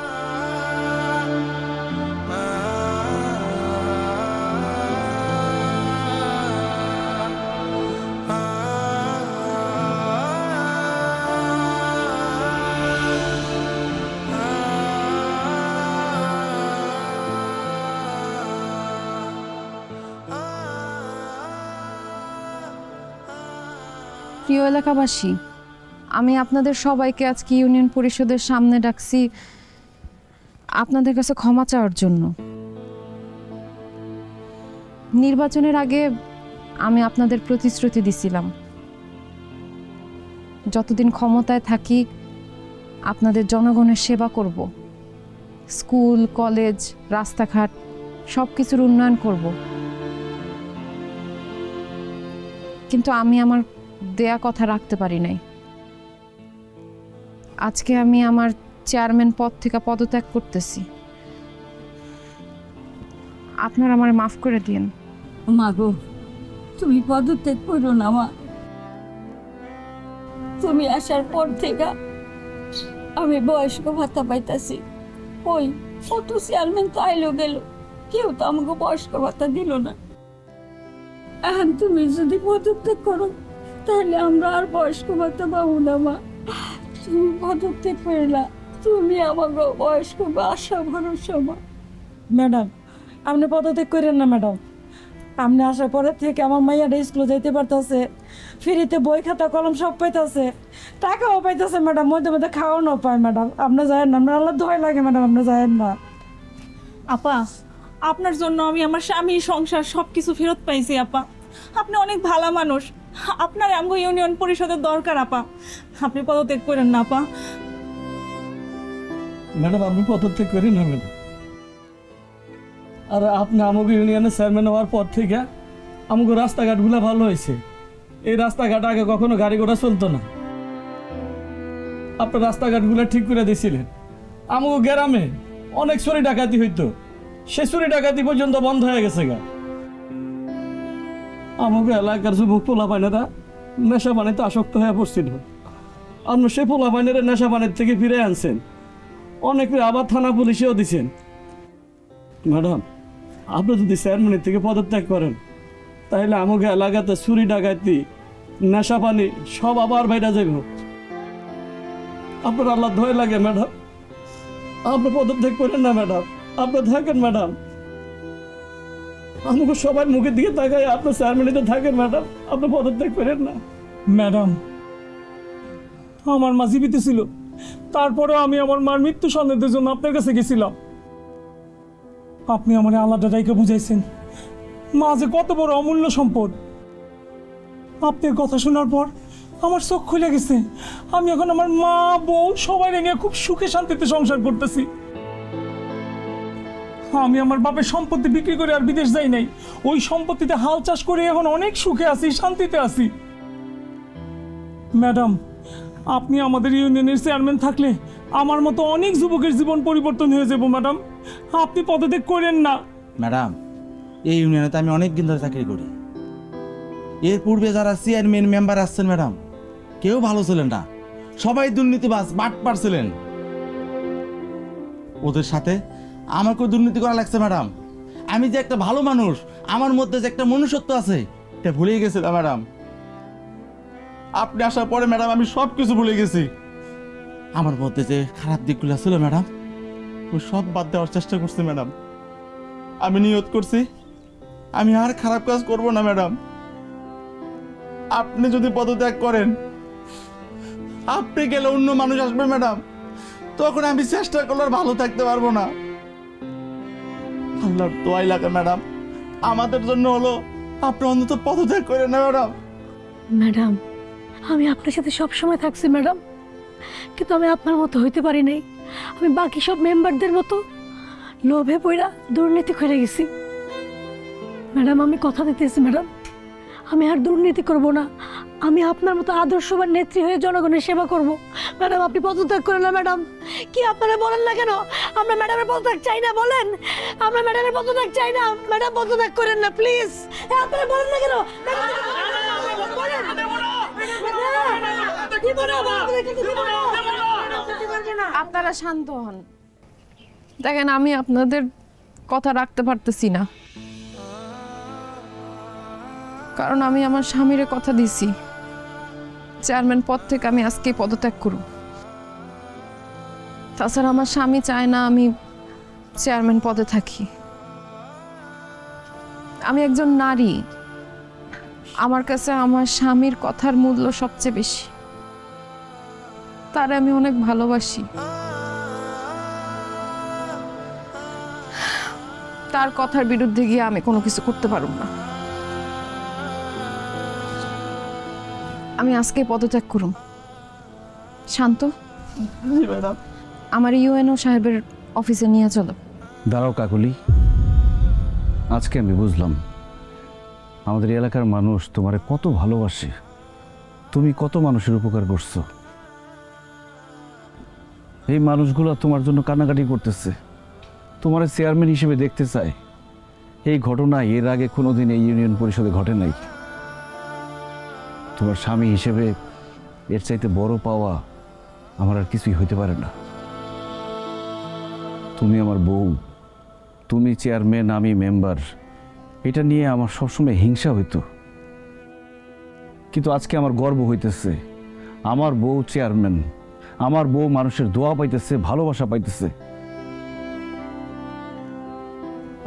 [SPEAKER 2] প্রিয় এলাকাবাসী, আমি আপনাদের সবাইকে আজকে ইউনিয়ন পরিষদের সামনে ডাকছি আপনাদের কাছে ক্ষমা চাওয়ার জন্য। নির্বাচনের আগে আমি আপনাদের প্রতিশ্রুতি দিছিলাম, যতদিন ক্ষমতায় থাকি আপনাদের জনগণের সেবা করব, স্কুল কলেজ রাস্তাঘাট সব কিছুর উন্নয়ন করব। কিন্তু আমি আমার দেয়া কথা রাখতে পারি নাই। আজকে আমি আমার চেয়ারম্যান পদ থেকে পদত্যাগ করতেছি। আপনারা আমারে মাফ করে দিন।
[SPEAKER 11] মা গো, তুমি পদত্যাগ করো না মা। তুমি আসার পর থেকে আমি বয়স্ক ভাতা পাইতাছি। ওই কত চেয়ারম্যান তো আইলো গেল, কেউ তো আমাকে বয়স্ক ভাতা দিল না। এখন তুমি যদি পদত্যাগ করো তাহলে আমরা আর বয়স্ক ভাতা পাবো না মা। তুমি পদত্যাগ করলা, তুমি আমাকে বয়স্ক আশা ভরসা মা। ম্যাডাম, আপনি পদত্যাগ করেন না ম্যাডাম। আপনি আসার পরের থেকে আমার মাইয়াটা স্কুলে যাইতে পারতেছে, ফ্রিতে বই খাতা কলম সব পাইতেছে, টাকাও পাইতেছে ম্যাডাম, মধ্যে মধ্যে খাওয়ানো পায় ম্যাডাম। আপনার যায় না, আপনার আল্লাহ দোহাই লাগে ম্যাডাম, আপনার যায় না।
[SPEAKER 15] আপা, আপনার জন্য আমি আমার স্বামী সংসার সব কিছু ফেরত পাইছি আপা। আপনি অনেক ভালো মানুষ, আপনার আমগো ইউনিয়ন পরিষদের দরকার আপা। আপনি পদত্যাগ করেন না আপা।
[SPEAKER 13] ম্যাডাম, আপনি পদত্যাগ করেন না ম্যাডাম। আর আপনি আমাকে ইউনিয়নের চেয়ারম্যান হওয়ার পর থেকে আমাকে রাস্তাঘাটগুলো ভালো হয়েছে। এই রাস্তাঘাট আগে কখনো গাড়ি ঘোড়া চলতো না, আপনার রাস্তাঘাটগুলো ঠিক করে দিয়েছিলেন। আমাকে গ্রামে অনেক চুরি ডাকাতি হইতো, সে চুরি ডাকাতি পর্যন্ত বন্ধ হয়ে গেছে গা। আমাকে এলাকার যুবক পোলাপাইনেরা নেশা পানিতে আসক্ত হয়ে পড়ছিল। আপনি সে পোলাপাইনের নেশা পানির থেকে ফিরে আনছেন, অনেকে আবার থানা পুলিশেও দিছেন। ম্যাডাম, আপনি যদি চেয়ারম্যানের থেকে পদত্যাগ করেন তাহলে আমাকে এলাকাতে চুরি ডাকাতি নেশা পানি সব আবার বাইরে যাবে। আপনার আল্লাহ ভয় লাগে ম্যাডাম, আপনি পদত্যাগ করেন না ম্যাডাম, আপনি থাকেন ম্যাডাম। আমাকে সবার মুখের দিকে তাকায় আপনার চেয়ারম্যানিতে থাকেন ম্যাডাম, আপনি পদত্যাগ করেন না। ম্যাডাম, আমার মা জীবিত ছিল, তারপরেও আমি আমার মার মৃত্যু সন্দেহের জন্য আপনার কাছে গেছিলাম। আপনি আমার আলাদা দায়কে বুঝাইছেন মা যে কত বড় অমূল্য সম্পদ। আপনার কথা শোনার পর আমার চোখ খুলে গেছে। আমি এখন আমার মা বউ সবাই নিয়ে খুব সুখে শান্তিতে সংসার করতেছি। আমি আমার বাপের সম্পত্তি বিক্রি করে আর বিদেশ যাই নাই, ওই সম্পত্তিতে হাল চাষ করে এখন অনেক সুখে আছি, শান্তিতে আছি। ম্যাডাম, আপনি আমাদের ইউনিয়নের চেয়ারম্যান থাকলে আমার মতো অনেক যুবকের জীবন পরিবর্তন হয়ে যাবো ম্যাডাম, আপনি পদত্যাগ করেন না।
[SPEAKER 10] ম্যাডাম, এই ইউনিয়নে তো আমি অনেক দিন ধরে চাকরি করি। এর পূর্বে যারা চেয়ারম্যান মেম্বার আসছেন ম্যাডাম, কেউ ভালো ছিলেন না, সবাই দুর্নীতিবাজ বাটপার ছিলেন। ওদের সাথে আমাকেও দুর্নীতি করা লাগছে ম্যাডাম। আমি যে একটা ভালো মানুষ, আমার মধ্যে যে একটা মনুষ্যত্ব আছে, এটা ভুলেই গেছিলাম ম্যাডাম। আপনি আসার পরে ম্যাডাম আমি সব কিছু ভুলে গেছি। আমার মধ্যে যে খারাপ দিকগুলো ছিল ম্যাডাম, ওই সব বাদ দেওয়ার চেষ্টা করছি ম্যাডাম। আমি নিয়ত করছি আমি আর খারাপ কাজ করব না ম্যাডাম। আপনি যদি পদত্যাগ করেন, আপনি গেলে অন্য মানুষ আসবে ম্যাডাম, তখন আমি চেষ্টা করলে আর ভালো থাকতে পারবো না। আল্লাহর দোয়াই লাগে ম্যাডাম, আমাদের জন্য হলো আপনি অন্তত পদত্যাগ করেন না ম্যাডাম।
[SPEAKER 3] ম্যাডাম, আমি আপনার সাথে সব সময় থাকছি ম্যাডাম, কিন্তু আমি আপনার মতো হইতে পারি নাই। আমি বাকি সব মেম্বারদের মতো লোভে পড়া দুর্নীতি করে গেছি। ম্যাডাম, আমি কথা দিতেছি ম্যাডাম, আমি আর দুর্নীতি করব না। আমি আপনার মতো আদর্শবান নেত্রী হয়ে জনগণের সেবা করব। ম্যাডাম, আপনি পদত্যাগ করেন না ম্যাডাম। কি আপনারা বলেন না কেন? আমরা ম্যাডামের পদত্যাগ চাই না বলেন, আমরা ম্যাডামের পদত্যাগ চাই না। ম্যাডাম, পদত্যাগ করেন না প্লিজ। আপনারা বলেন না কেন?
[SPEAKER 2] আপনারা শান্ত হন। দেখেন, আমি আপনাদের কথা রাখতে পারতেছি না, কারণ আমি আমার স্বামীর কথা দিছি চেয়ারম্যান পদ থেকে আমি আজকে পদত্যাগ করব। তাছাড়া আমার স্বামী চায় না আমি চেয়ারম্যান পদে থাকি। আমি একজন নারী, আমার কাছে আমার স্বামীর কথার মূল্য সবচেয়ে বেশি। তারে আমি অনেক ভালোবাসি। তার কথার বিরুদ্ধে গিয়ে আমি কোনো কিছু করতে পারব না। আমি আজকে পদত্যাগ করুম। শান্ত, আমার ইউএনও সাহেবের অফিসে নিয়ে চলো।
[SPEAKER 1] দাঁড়াও কাকুলি, আজকে আমি বুঝলাম আমাদের এলাকার মানুষ তোমারে কত ভালোবাসে, তুমি কত মানুষের উপকার করছো। এই মানুষগুলো তোমার জন্য কান্নাকাটি করতেছে, তোমার চেয়ারম্যান হিসেবে দেখতে চায়। এই ঘটনা এর আগে কোনোদিন এই ইউনিয়ন পরিষদে ঘটে নাই। তোমার স্বামী হিসেবে এর চাইতে বড় পাওয়া আমার আর কিছুই হইতে পারে না। তুমি আমার বউ, তুমি চেয়ারম্যান, আমি মেম্বার, এটা নিয়ে আমার সবসময় হিংসা হইতো, কিন্তু আজকে আমার গর্ব হইতেছে। আমার বউ চেয়ারম্যান, আমার বউ মানুষের দোয়া পাইতেছে, ভালোবাসা পাইতেছে।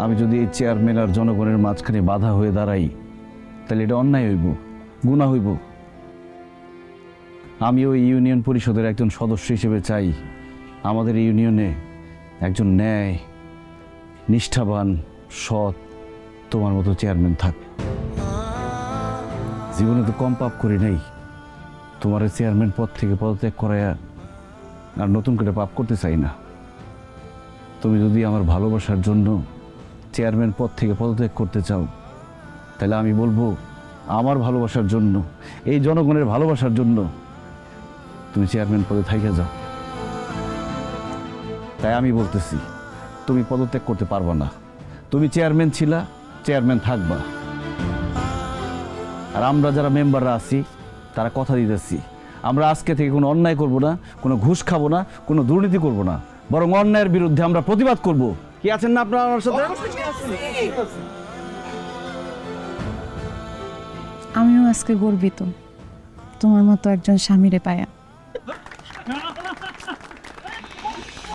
[SPEAKER 1] আমি যদি এই চেয়ারম্যান আর জনগণের মাঝখানে বাধা হয়ে দাঁড়াই, তাহলে এটা অন্যায় হইব, গুনাহ হইব। আমি ওই ইউনিয়ন পরিষদের একজন সদস্য হিসেবে চাই আমাদের ইউনিয়নে একজন ন্যায়, নিষ্ঠাবান, সৎ তোমার মতো চেয়ারম্যান থাক। জীবনে তো কম পাপ করি নাই, তোমার চেয়ারম্যান পদ থেকে পদত্যাগ করায়া আর নতুন করে পাপ করতে চাই না। তুমি যদি আমার ভালোবাসার জন্য চেয়ারম্যান পদ থেকে পদত্যাগ করতে চাও, তাহলে আমি বলবো আমার ভালোবাসার জন্য, এই জনগণের ভালোবাসার জন্য তুমি চেয়ারম্যান পদে থাইকা যাও। তাই আমি বলতেছি তুমি পদত্যাগ করতে পারবা না। তুমি চেয়ারম্যান ছিলা, চেয়ারম্যান থাকবা। আর আমরা যারা মেম্বাররা আছি তারা কথা দিতেছি, আমরা আজকে থেকে কোনো অন্যায় করব না, কোনো ঘুষ খাবো না, কোনো দুর্নীতি করব না, বরং অন্যায়ের বিরুদ্ধে আমরা প্রতিবাদ করব। কি আছেন না আপনারা আমার সাথে?
[SPEAKER 2] আমিও আজকে গর্বিত তোমার মতো একজন স্বামীরে পায়া।